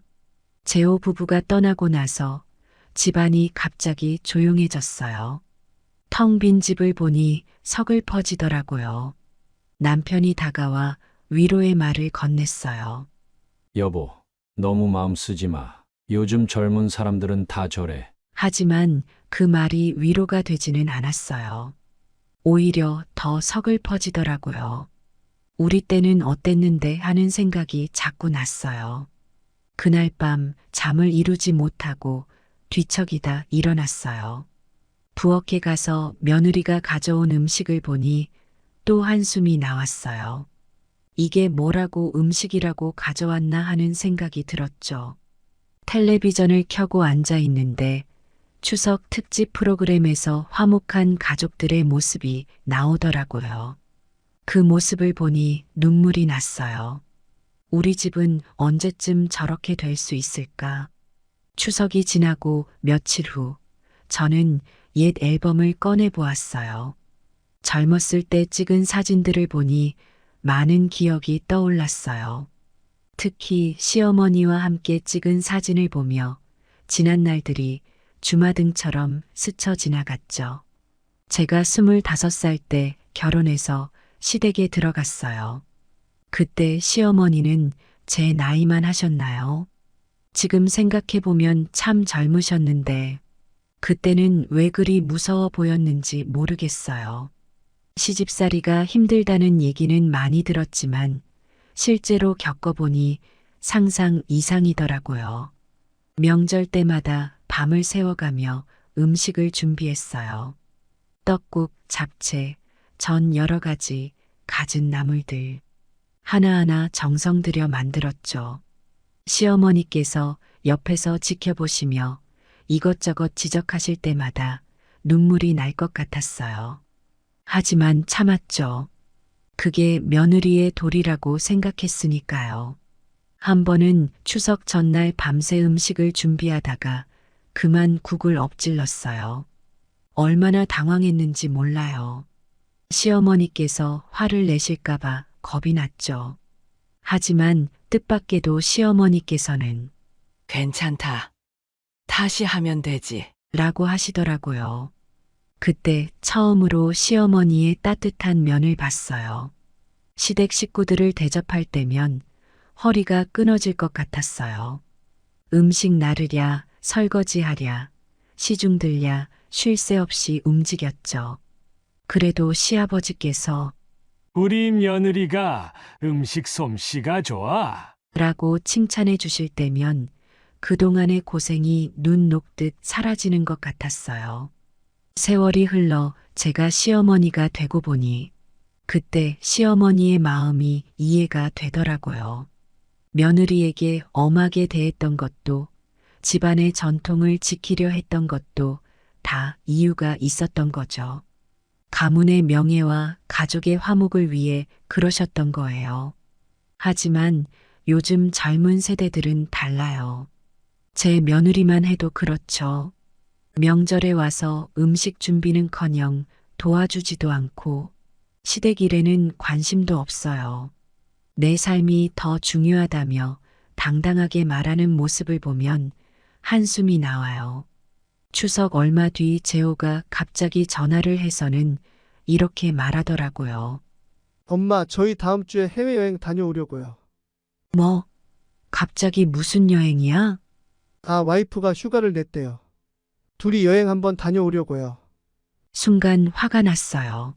재호 부부가 떠나고 나서 집안이 갑자기 조용해졌어요. 텅 빈 집을 보니 서글퍼지더라고요. 남편이 다가와 위로의 말을 건넸어요. 여보, 너무 마음 쓰지 마. 요즘 젊은 사람들은 다 저래. 하지만 그 말이 위로가 되지는 않았어요. 오히려 더 서글퍼지더라고요. 우리 때는 어땠는데 하는 생각이 자꾸 났어요. 그날 밤 잠을 이루지 못하고 뒤척이다 일어났어요. 부엌에 가서 며느리가 가져온 음식을 보니 또 한숨이 나왔어요. 이게 뭐라고 음식이라고 가져왔나 하는 생각이 들었죠. 텔레비전을 켜고 앉아 있는데 추석 특집 프로그램에서 화목한 가족들의 모습이 나오더라고요. 그 모습을 보니 눈물이 났어요. 우리 집은 언제쯤 저렇게 될 수 있을까? 추석이 지나고 며칠 후 저는 옛 앨범을 꺼내 보았어요. 젊었을 때 찍은 사진들을 보니 많은 기억이 떠올랐어요. 특히 시어머니와 함께 찍은 사진을 보며 지난 날들이 주마등처럼 스쳐 지나갔죠. 제가 25살 때 결혼해서 시댁에 들어갔어요. 그때 시어머니는 제 나이만 하셨나요? 지금 생각해보면 참 젊으셨는데 그때는 왜 그리 무서워 보였는지 모르겠어요. 시집살이가 힘들다는 얘기는 많이 들었지만 실제로 겪어보니 상상 이상이더라고요. 명절 때마다 밤을 새워가며 음식을 준비했어요. 떡국, 잡채, 전 여러 가지 갖은 나물들. 하나하나 정성 들여 만들었죠. 시어머니께서 옆에서 지켜보시며 이것저것 지적하실 때마다 눈물이 날 것 같았어요. 하지만 참았죠. 그게 며느리의 도리라고 생각했으니까요. 한 번은 추석 전날 밤새 음식을 준비하다가 그만 국을 엎질렀어요. 얼마나 당황했는지 몰라요. 시어머니께서 화를 내실까봐 겁이 났죠. 하지만 뜻밖에도 시어머니께서는 괜찮다. 다시 하면 되지. 라고 하시더라고요. 그때 처음으로 시어머니의 따뜻한 면을 봤어요. 시댁 식구들을 대접할 때면 허리가 끊어질 것 같았어요. 음식 나르랴, 설거지하랴, 시중 들랴 쉴 새 없이 움직였죠. 그래도 시아버지께서 우리 며느리가 음식 솜씨가 좋아. 라고 칭찬해 주실 때면 그동안의 고생이 눈 녹듯 사라지는 것 같았어요. 세월이 흘러 제가 시어머니가 되고 보니 그때 시어머니의 마음이 이해가 되더라고요. 며느리에게 엄하게 대했던 것도 집안의 전통을 지키려 했던 것도 다 이유가 있었던 거죠. 가문의 명예와 가족의 화목을 위해 그러셨던 거예요. 하지만 요즘 젊은 세대들은 달라요. 제 며느리만 해도 그렇죠. 명절에 와서 음식 준비는커녕 도와주지도 않고 시댁 일에는 관심도 없어요. 내 삶이 더 중요하다며 당당하게 말하는 모습을 보면 한숨이 나와요. 추석 얼마 뒤 재호가 갑자기 전화를 해서는 이렇게 말하더라고요. 엄마, 저희 다음 주에 해외여행 다녀오려고요. 뭐, 갑자기 무슨 여행이야? 아, 와이프가 휴가를 냈대요. 둘이 여행 한번 다녀오려고요. 순간 화가 났어요.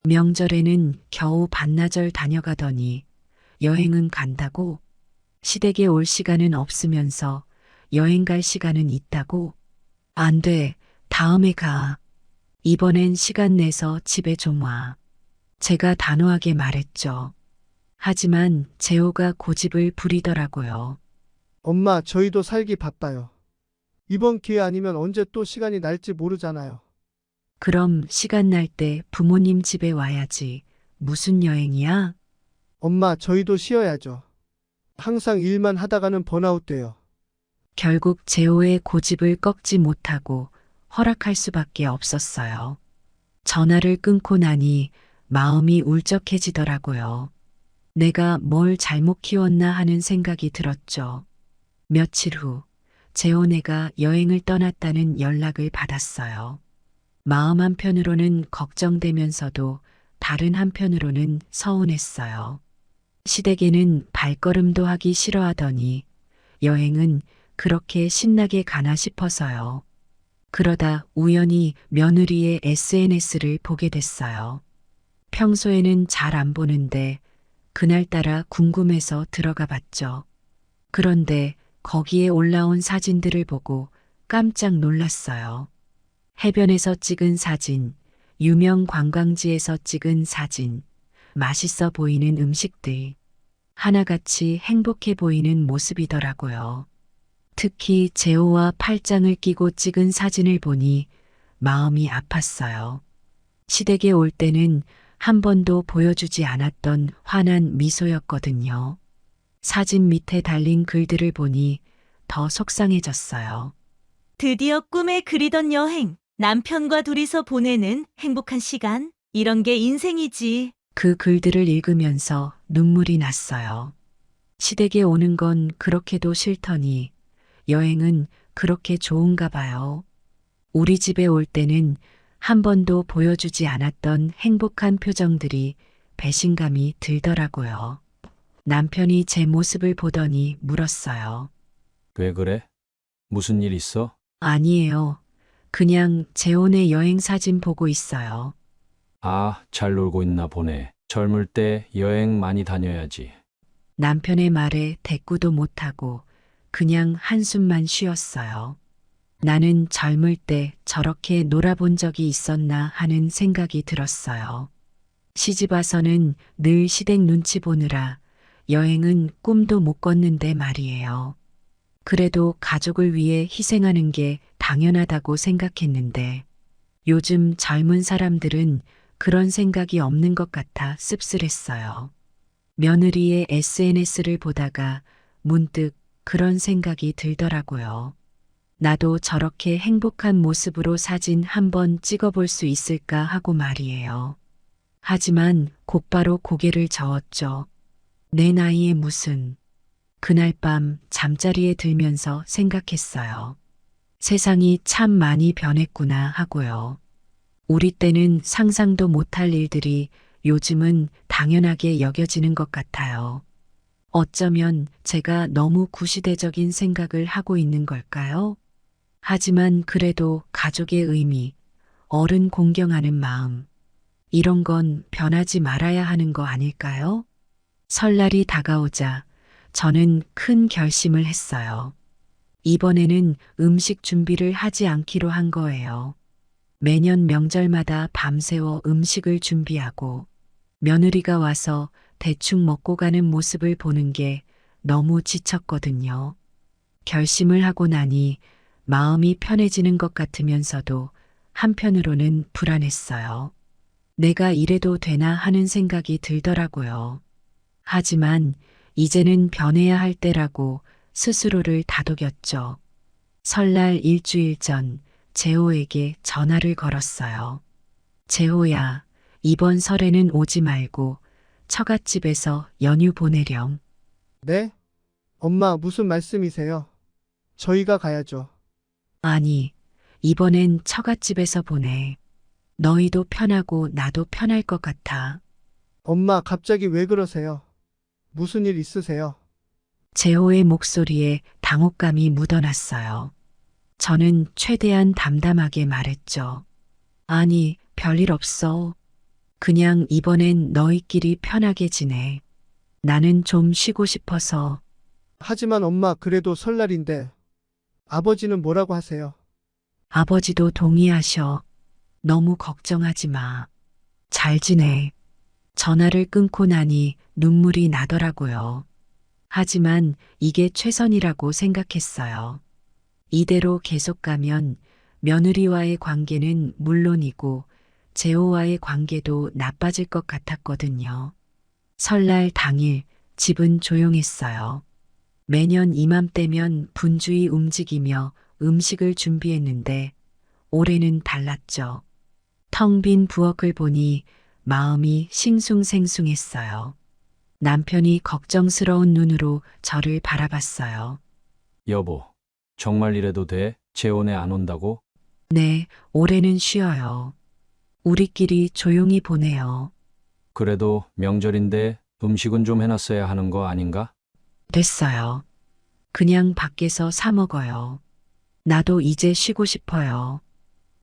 명절에는 겨우 반나절 다녀가더니 여행은 간다고? 시댁에 올 시간은 없으면서 여행 갈 시간은 있다고? 안 돼. 다음에 가. 이번엔 시간 내서 집에 좀 와. 제가 단호하게 말했죠. 하지만 재호가 고집을 부리더라고요. 엄마, 저희도 살기 바빠요. 이번 기회 아니면 언제 또 시간이 날지 모르잖아요. 그럼 시간 날 때 부모님 집에 와야지. 무슨 여행이야? 엄마, 저희도 쉬어야죠. 항상 일만 하다가는 번아웃 돼요. 결국 재호의 고집을 꺾지 못하고 허락할 수밖에 없었어요. 전화를 끊고 나니 마음이 울적해지더라고요. 내가 뭘 잘못 키웠나 하는 생각이 들었죠. 며칠 후 재호네가 여행을 떠났다는 연락을 받았어요. 마음 한편으로는 걱정되면서도 다른 한편으로는 서운했어요. 시댁에는 발걸음도 하기 싫어하더니 여행은 그렇게 신나게 가나 싶어서요. 그러다 우연히 며느리의 SNS를 보게 됐어요. 평소에는 잘 안 보는데 그날따라 궁금해서 들어가 봤죠. 그런데 거기에 올라온 사진들을 보고 깜짝 놀랐어요. 해변에서 찍은 사진, 유명 관광지에서 찍은 사진, 맛있어 보이는 음식들, 하나같이 행복해 보이는 모습이더라고요. 특히 재호와 팔짱을 끼고 찍은 사진을 보니 마음이 아팠어요. 시댁에 올 때는 한 번도 보여주지 않았던 환한 미소였거든요. 사진 밑에 달린 글들을 보니 더 속상해졌어요. 드디어 꿈에 그리던 여행. 남편과 둘이서 보내는 행복한 시간. 이런 게 인생이지. 그 글들을 읽으면서 눈물이 났어요. 시댁에 오는 건 그렇게도 싫더니 여행은 그렇게 좋은가 봐요. 우리 집에 올 때는 한 번도 보여주지 않았던 행복한 표정들이 배신감이 들더라고요. 남편이 제 모습을 보더니 물었어요. 왜 그래? 무슨 일 있어? 아니에요. 그냥 재혼의 여행 사진 보고 있어요. 아, 잘 놀고 있나 보네. 젊을 때 여행 많이 다녀야지. 남편의 말에 대꾸도 못하고 그냥 한숨만 쉬었어요. 나는 젊을 때 저렇게 놀아본 적이 있었나 하는 생각이 들었어요. 시집 와서는 늘 시댁 눈치 보느라 여행은 꿈도 못 꿨는데 말이에요. 그래도 가족을 위해 희생하는 게 당연하다고 생각했는데 요즘 젊은 사람들은 그런 생각이 없는 것 같아 씁쓸했어요. 며느리의 SNS를 보다가 문득 그런 생각이 들더라고요. 나도 저렇게 행복한 모습으로 사진 한번 찍어볼 수 있을까 하고 말이에요. 하지만 곧바로 고개를 저었죠. 내 나이에 무슨. 그날 밤 잠자리에 들면서 생각했어요. 세상이 참 많이 변했구나 하고요. 우리 때는 상상도 못할 일들이 요즘은 당연하게 여겨지는 것 같아요. 어쩌면 제가 너무 구시대적인 생각을 하고 있는 걸까요? 하지만 그래도 가족의 의미, 어른 공경하는 마음, 이런 건 변하지 말아야 하는 거 아닐까요? 설날이 다가오자 저는 큰 결심을 했어요. 이번에는 음식 준비를 하지 않기로 한 거예요. 매년 명절마다 밤새워 음식을 준비하고 며느리가 와서 대충 먹고 가는 모습을 보는 게 너무 지쳤거든요. 결심을 하고 나니 마음이 편해지는 것 같으면서도 한편으로는 불안했어요. 내가 이래도 되나 하는 생각이 들더라고요. 하지만 이제는 변해야 할 때라고 스스로를 다독였죠. 설날 일주일 전 재호에게 전화를 걸었어요. 재호야, 이번 설에는 오지 말고 처갓집에서 연휴 보내렴. 네? 엄마, 무슨 말씀이세요? 저희가 가야죠. 아니, 이번엔 처갓집에서 보내. 너희도 편하고 나도 편할 것 같아. 엄마, 갑자기 왜 그러세요? 무슨 일 있으세요? 재호의 목소리에 당혹감이 묻어났어요. 저는 최대한 담담하게 말했죠. 아니, 별일 없어. 그냥 이번엔 너희끼리 편하게 지내. 나는 좀 쉬고 싶어서. 하지만 엄마, 그래도 설날인데. 아버지는 뭐라고 하세요? 아버지도 동의하셔. 너무 걱정하지 마. 잘 지내. 전화를 끊고 나니 눈물이 나더라고요. 하지만 이게 최선이라고 생각했어요. 이대로 계속 가면 며느리와의 관계는 물론이고 재호와의 관계도 나빠질 것 같았거든요. 설날 당일 집은 조용했어요. 매년 이맘때면 분주히 움직이며 음식을 준비했는데 올해는 달랐죠. 텅 빈 부엌을 보니 마음이 싱숭생숭했어요. 남편이 걱정스러운 눈으로 저를 바라봤어요. 여보, 정말 이래도 돼? 재혼에 안 온다고? 네, 올해는 쉬어요. 우리끼리 조용히 보내요. 그래도 명절인데 음식은 좀 해놨어야 하는 거 아닌가? 됐어요. 그냥 밖에서 사 먹어요. 나도 이제 쉬고 싶어요.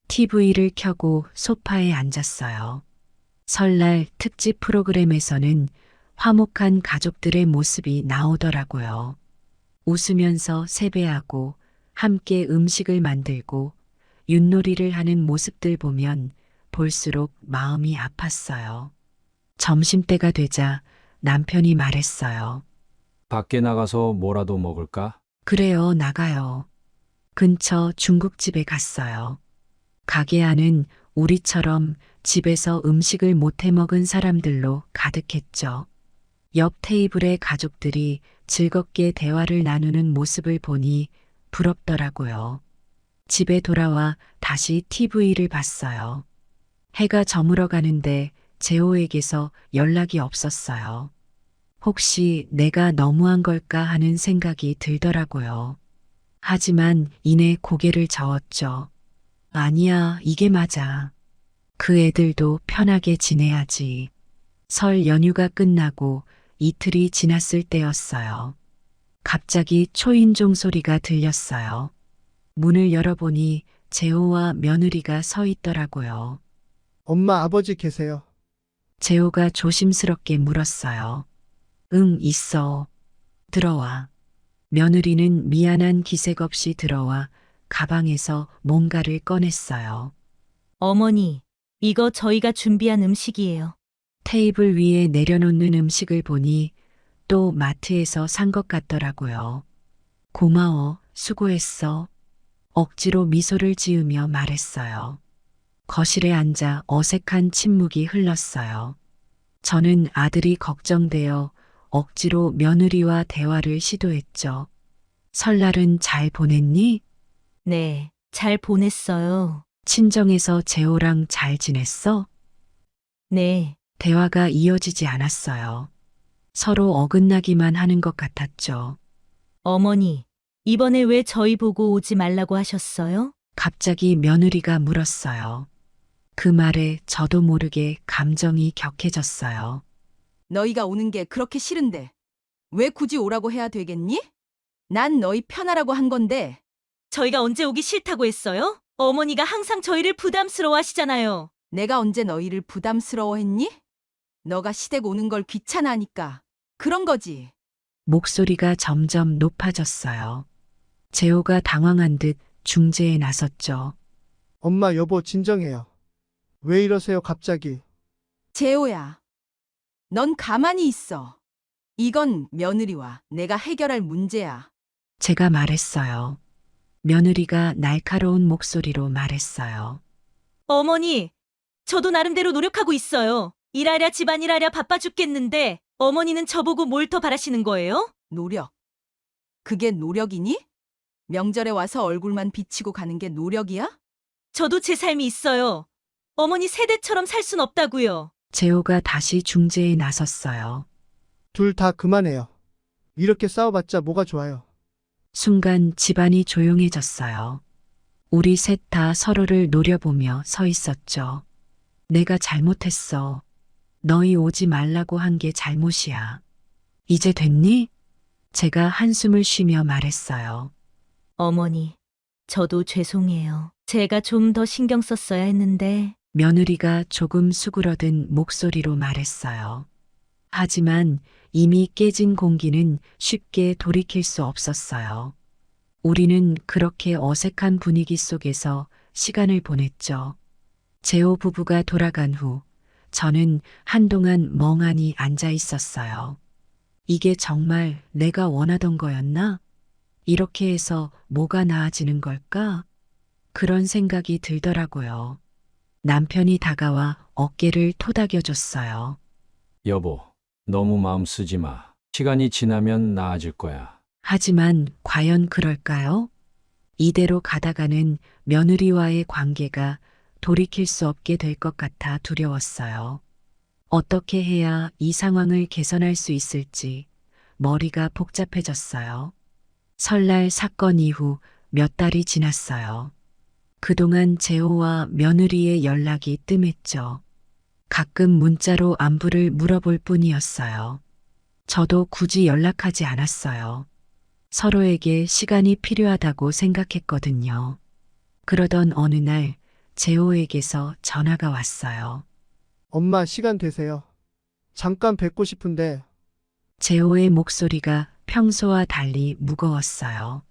TV를 켜고 소파에 앉았어요. 설날 특집 프로그램에서는 화목한 가족들의 모습이 나오더라고요. 웃으면서 세배하고 함께 음식을 만들고 윷놀이를 하는 모습들 보면 볼수록 마음이 아팠어요. 점심때가 되자 남편이 말했어요. 밖에 나가서 뭐라도 먹을까? 그래요, 나가요. 근처 중국집에 갔어요. 가게 안은 우리처럼 집에서 음식을 못해 먹은 사람들로 가득했죠. 옆 테이블의 가족들이 즐겁게 대화를 나누는 모습을 보니 부럽더라고요. 집에 돌아와 다시 TV를 봤어요. 해가 저물어 가는데 재호에게서 연락이 없었어요. 혹시 내가 너무한 걸까 하는 생각이 들더라고요. 하지만 이내 고개를 저었죠. 아니야, 이게 맞아. 그 애들도 편하게 지내야지. 설 연휴가 끝나고 이틀이 지났을 때였어요. 갑자기 초인종 소리가 들렸어요. 문을 열어보니 재호와 며느리가 서 있더라고요. 엄마, 아버지 계세요? 재호가 조심스럽게 물었어요. 응, 있어. 들어와. 며느리는 미안한 기색 없이 들어와 가방에서 뭔가를 꺼냈어요. 어머니, 이거 저희가 준비한 음식이에요. 테이블 위에 내려놓는 음식을 보니 또 마트에서 산 것 같더라고요. 고마워, 수고했어. 억지로 미소를 지으며 말했어요. 거실에 앉아 어색한 침묵이 흘렀어요. 저는 아들이 걱정되어 억지로 며느리와 대화를 시도했죠. 설날은 잘 보냈니? 네, 잘 보냈어요. 친정에서 재호랑 잘 지냈어? 네, 대화가 이어지지 않았어요. 서로 어긋나기만 하는 것 같았죠. 어머니, 이번에 왜 저희 보고 오지 말라고 하셨어요? 갑자기 며느리가 물었어요. 그 말에 저도 모르게 감정이 격해졌어요. 너희가 오는 게 그렇게 싫은데 왜 굳이 오라고 해야 되겠니? 난 너희 편하라고 한 건데. 저희가 언제 오기 싫다고 했어요? 어머니가 항상 저희를 부담스러워 하시잖아요. 내가 언제 너희를 부담스러워했니? 너가 시댁 오는 걸 귀찮아하니까 그런 거지. 목소리가 점점 높아졌어요. 재호가 당황한 듯 중재에 나섰죠. 엄마, 여보, 진정해요. 왜 이러세요, 갑자기? 재호야, 넌 가만히 있어. 이건 며느리와 내가 해결할 문제야. 제가 말했어요. 며느리가 날카로운 목소리로 말했어요. 어머니, 저도 나름대로 노력하고 있어요. 일하랴 집안일하랴 바빠 죽겠는데 어머니는 저보고 뭘 더 바라시는 거예요? 노력. 그게 노력이니? 명절에 와서 얼굴만 비치고 가는 게 노력이야? 저도 제 삶이 있어요. 어머니 세대처럼 살 순 없다고요. 재호가 다시 중재에 나섰어요. 둘 다 그만해요. 이렇게 싸워봤자 뭐가 좋아요. 순간 집안이 조용해졌어요. 우리 셋 다 서로를 노려보며 서 있었죠. 내가 잘못했어. 너희 오지 말라고 한 게 잘못이야. 이제 됐니? 제가 한숨을 쉬며 말했어요. 어머니, 저도 죄송해요. 제가 좀 더 신경 썼어야 했는데. 며느리가 조금 수그러든 목소리로 말했어요. 하지만 이미 깨진 공기는 쉽게 돌이킬 수 없었어요. 우리는 그렇게 어색한 분위기 속에서 시간을 보냈죠. 재호 부부가 돌아간 후 저는 한동안 멍하니 앉아 있었어요. 이게 정말 내가 원하던 거였나? 이렇게 해서 뭐가 나아지는 걸까? 그런 생각이 들더라고요. 남편이 다가와 어깨를 토닥여줬어요. 여보, 너무 마음 쓰지 마. 시간이 지나면 나아질 거야. 하지만 과연 그럴까요? 이대로 가다가는 며느리와의 관계가 돌이킬 수 없게 될 것 같아 두려웠어요. 어떻게 해야 이 상황을 개선할 수 있을지 머리가 복잡해졌어요. 설날 사건 이후 몇 달이 지났어요. 그동안 재호와 며느리의 연락이 뜸했죠. 가끔 문자로 안부를 물어볼 뿐이었어요. 저도 굳이 연락하지 않았어요. 서로에게 시간이 필요하다고 생각했거든요. 그러던 어느 날 재호에게서 전화가 왔어요. 엄마 시간 되세요? 잠깐 뵙고 싶은데. 재호의 목소리가 평소와 달리 무거웠어요.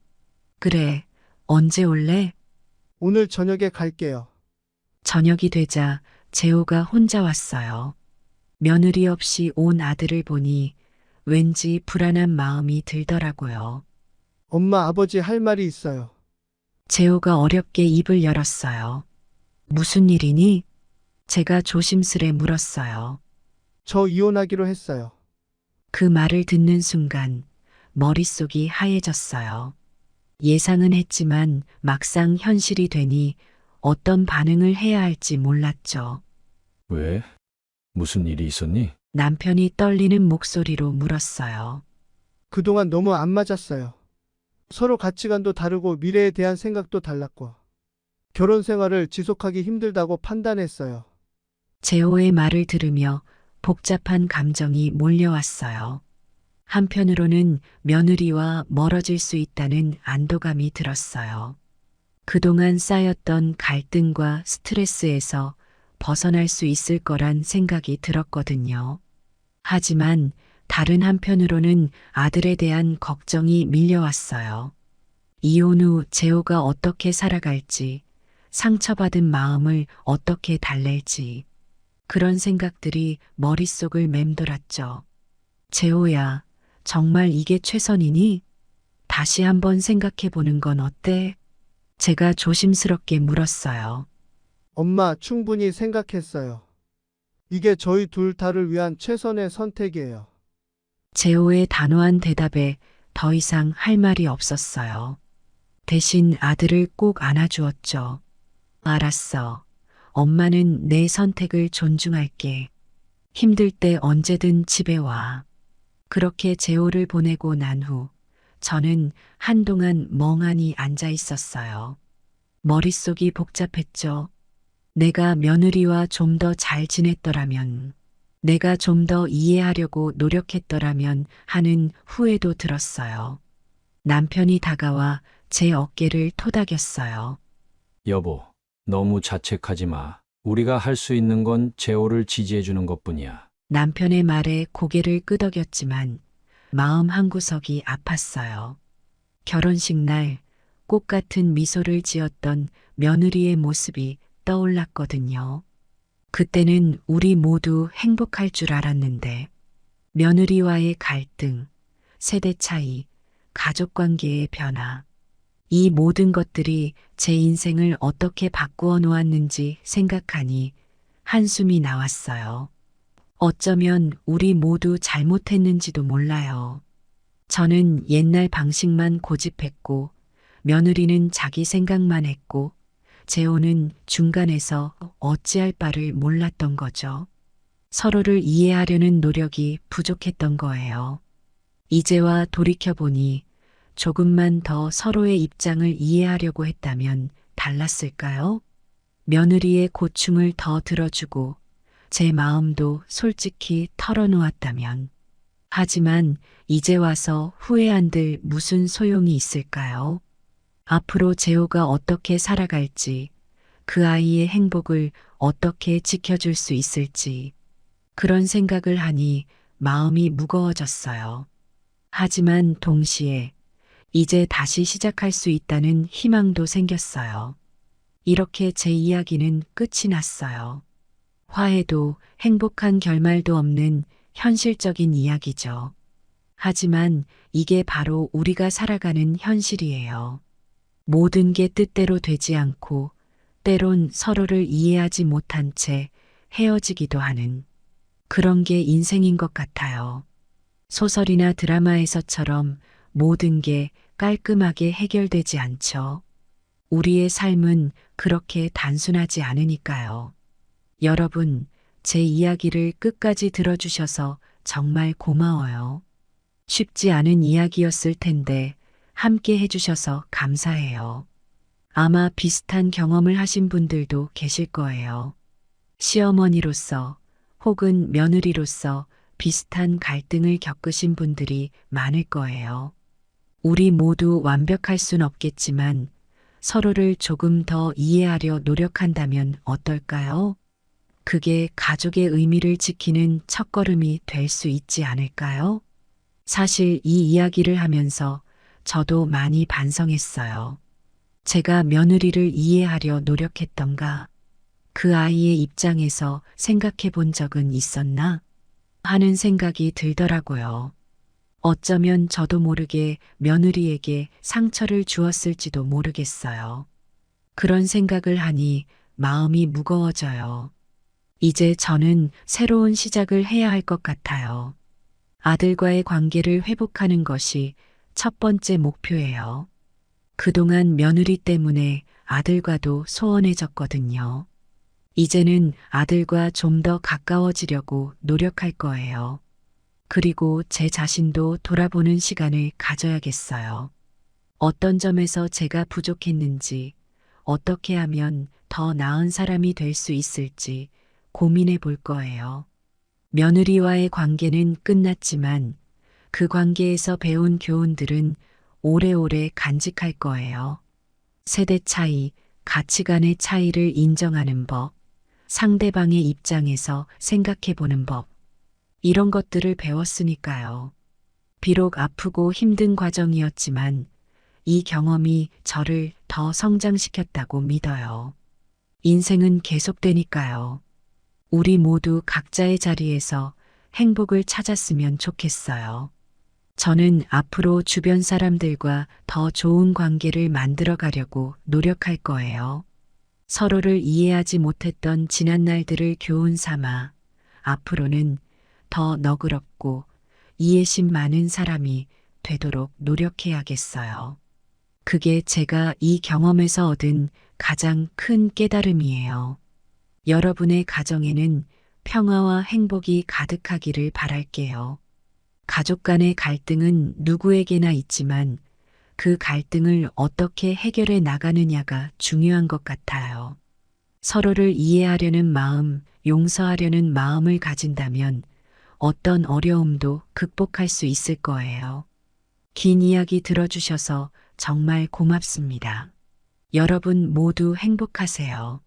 그래, 언제 올래? 오늘 저녁에 갈게요. 저녁이 되자 재호가 혼자 왔어요. 며느리 없이 온 아들을 보니 왠지 불안한 마음이 들더라고요. 엄마 아버지 할 말이 있어요. 재호가 어렵게 입을 열었어요. 무슨 일이니? 제가 조심스레 물었어요. 저 이혼하기로 했어요. 그 말을 듣는 순간 머릿속이 하얘졌어요. 예상은 했지만 막상 현실이 되니 어떤 반응을 해야 할지 몰랐죠. 왜? 무슨 일이 있었니? 남편이 떨리는 목소리로 물었어요. 그동안 너무 안 맞았어요. 서로 가치관도 다르고 미래에 대한 생각도 달랐고 결혼 생활을 지속하기 힘들다고 판단했어요. 재호의 말을 들으며 복잡한 감정이 몰려왔어요. 한편으로는 며느리와 멀어질 수 있다는 안도감이 들었어요. 그동안 쌓였던 갈등과 스트레스에서 벗어날 수 있을 거란 생각이 들었거든요. 하지만 다른 한편으로는 아들에 대한 걱정이 밀려왔어요. 이혼 후 재호가 어떻게 살아갈지, 상처받은 마음을 어떻게 달랠지, 그런 생각들이 머릿속을 맴돌았죠. 재호야, 정말 이게 최선이니? 다시 한번 생각해 보는 건 어때? 제가 조심스럽게 물었어요. 엄마 충분히 생각했어요. 이게 저희 둘 다를 위한 최선의 선택이에요. 재호의 단호한 대답에 더 이상 할 말이 없었어요. 대신 아들을 꼭 안아주었죠. 알았어. 엄마는 내 선택을 존중할게. 힘들 때 언제든 집에 와. 그렇게 재호를 보내고 난 후 저는 한동안 멍하니 앉아 있었어요. 머릿속이 복잡했죠. 내가 며느리와 좀 더 잘 지냈더라면, 내가 좀 더 이해하려고 노력했더라면 하는 후회도 들었어요. 남편이 다가와 제 어깨를 토닥였어요. 여보, 너무 자책하지 마. 우리가 할 수 있는 건 재호를 지지해주는 것뿐이야. 남편의 말에 고개를 끄덕였지만 마음 한구석이 아팠어요. 결혼식 날 꽃 같은 미소를 지었던 며느리의 모습이 떠올랐거든요. 그때는 우리 모두 행복할 줄 알았는데 며느리와의 갈등, 세대 차이, 가족 관계의 변화, 이 모든 것들이 제 인생을 어떻게 바꾸어 놓았는지 생각하니 한숨이 나왔어요. 어쩌면 우리 모두 잘못했는지도 몰라요. 저는 옛날 방식만 고집했고, 며느리는 자기 생각만 했고, 재호는 중간에서 어찌할 바를 몰랐던 거죠. 서로를 이해하려는 노력이 부족했던 거예요. 이제와 돌이켜보니 조금만 더 서로의 입장을 이해하려고 했다면 달랐을까요? 며느리의 고충을 더 들어주고 제 마음도 솔직히 털어놓았다면. 하지만 이제 와서 후회한들 무슨 소용이 있을까요? 앞으로 재호가 어떻게 살아갈지, 그 아이의 행복을 어떻게 지켜줄 수 있을지, 그런 생각을 하니 마음이 무거워졌어요. 하지만 동시에 이제 다시 시작할 수 있다는 희망도 생겼어요. 이렇게 제 이야기는 끝이 났어요. 화해도 행복한 결말도 없는 현실적인 이야기죠. 하지만 이게 바로 우리가 살아가는 현실이에요. 모든 게 뜻대로 되지 않고 때론 서로를 이해하지 못한 채 헤어지기도 하는 그런 게 인생인 것 같아요. 소설이나 드라마에서처럼 모든 게 깔끔하게 해결되지 않죠. 우리의 삶은 그렇게 단순하지 않으니까요. 여러분, 제 이야기를 끝까지 들어주셔서 정말 고마워요. 쉽지 않은 이야기였을 텐데 함께 해주셔서 감사해요. 아마 비슷한 경험을 하신 분들도 계실 거예요. 시어머니로서 혹은 며느리로서 비슷한 갈등을 겪으신 분들이 많을 거예요. 우리 모두 완벽할 순 없겠지만 서로를 조금 더 이해하려 노력한다면 어떨까요? 그게 가족의 의미를 지키는 첫걸음이 될 수 있지 않을까요? 사실 이 이야기를 하면서 저도 많이 반성했어요. 제가 며느리를 이해하려 노력했던가? 그 아이의 입장에서 생각해 본 적은 있었나? 하는 생각이 들더라고요. 어쩌면 저도 모르게 며느리에게 상처를 주었을지도 모르겠어요. 그런 생각을 하니 마음이 무거워져요. 이제 저는 새로운 시작을 해야 할 것 같아요. 아들과의 관계를 회복하는 것이 첫 번째 목표예요. 그동안 며느리 때문에 아들과도 소원해졌거든요. 이제는 아들과 좀 더 가까워지려고 노력할 거예요. 그리고 제 자신도 돌아보는 시간을 가져야겠어요. 어떤 점에서 제가 부족했는지, 어떻게 하면 더 나은 사람이 될 수 있을지 고민해 볼 거예요. 며느리와의 관계는 끝났지만 그 관계에서 배운 교훈들은 오래오래 간직할 거예요. 세대 차이, 가치관의 차이를 인정하는 법, 상대방의 입장에서 생각해 보는 법, 이런 것들을 배웠으니까요. 비록 아프고 힘든 과정이었지만 이 경험이 저를 더 성장시켰다고 믿어요. 인생은 계속되니까요. 우리 모두 각자의 자리에서 행복을 찾았으면 좋겠어요. 저는 앞으로 주변 사람들과 더 좋은 관계를 만들어 가려고 노력할 거예요. 서로를 이해하지 못했던 지난 날들을 교훈 삼아 앞으로는 더 너그럽고 이해심 많은 사람이 되도록 노력해야겠어요. 그게 제가 이 경험에서 얻은 가장 큰 깨달음이에요. 여러분의 가정에는 평화와 행복이 가득하기를 바랄게요. 가족 간의 갈등은 누구에게나 있지만 그 갈등을 어떻게 해결해 나가느냐가 중요한 것 같아요. 서로를 이해하려는 마음, 용서하려는 마음을 가진다면 어떤 어려움도 극복할 수 있을 거예요. 긴 이야기 들어주셔서 정말 고맙습니다. 여러분 모두 행복하세요.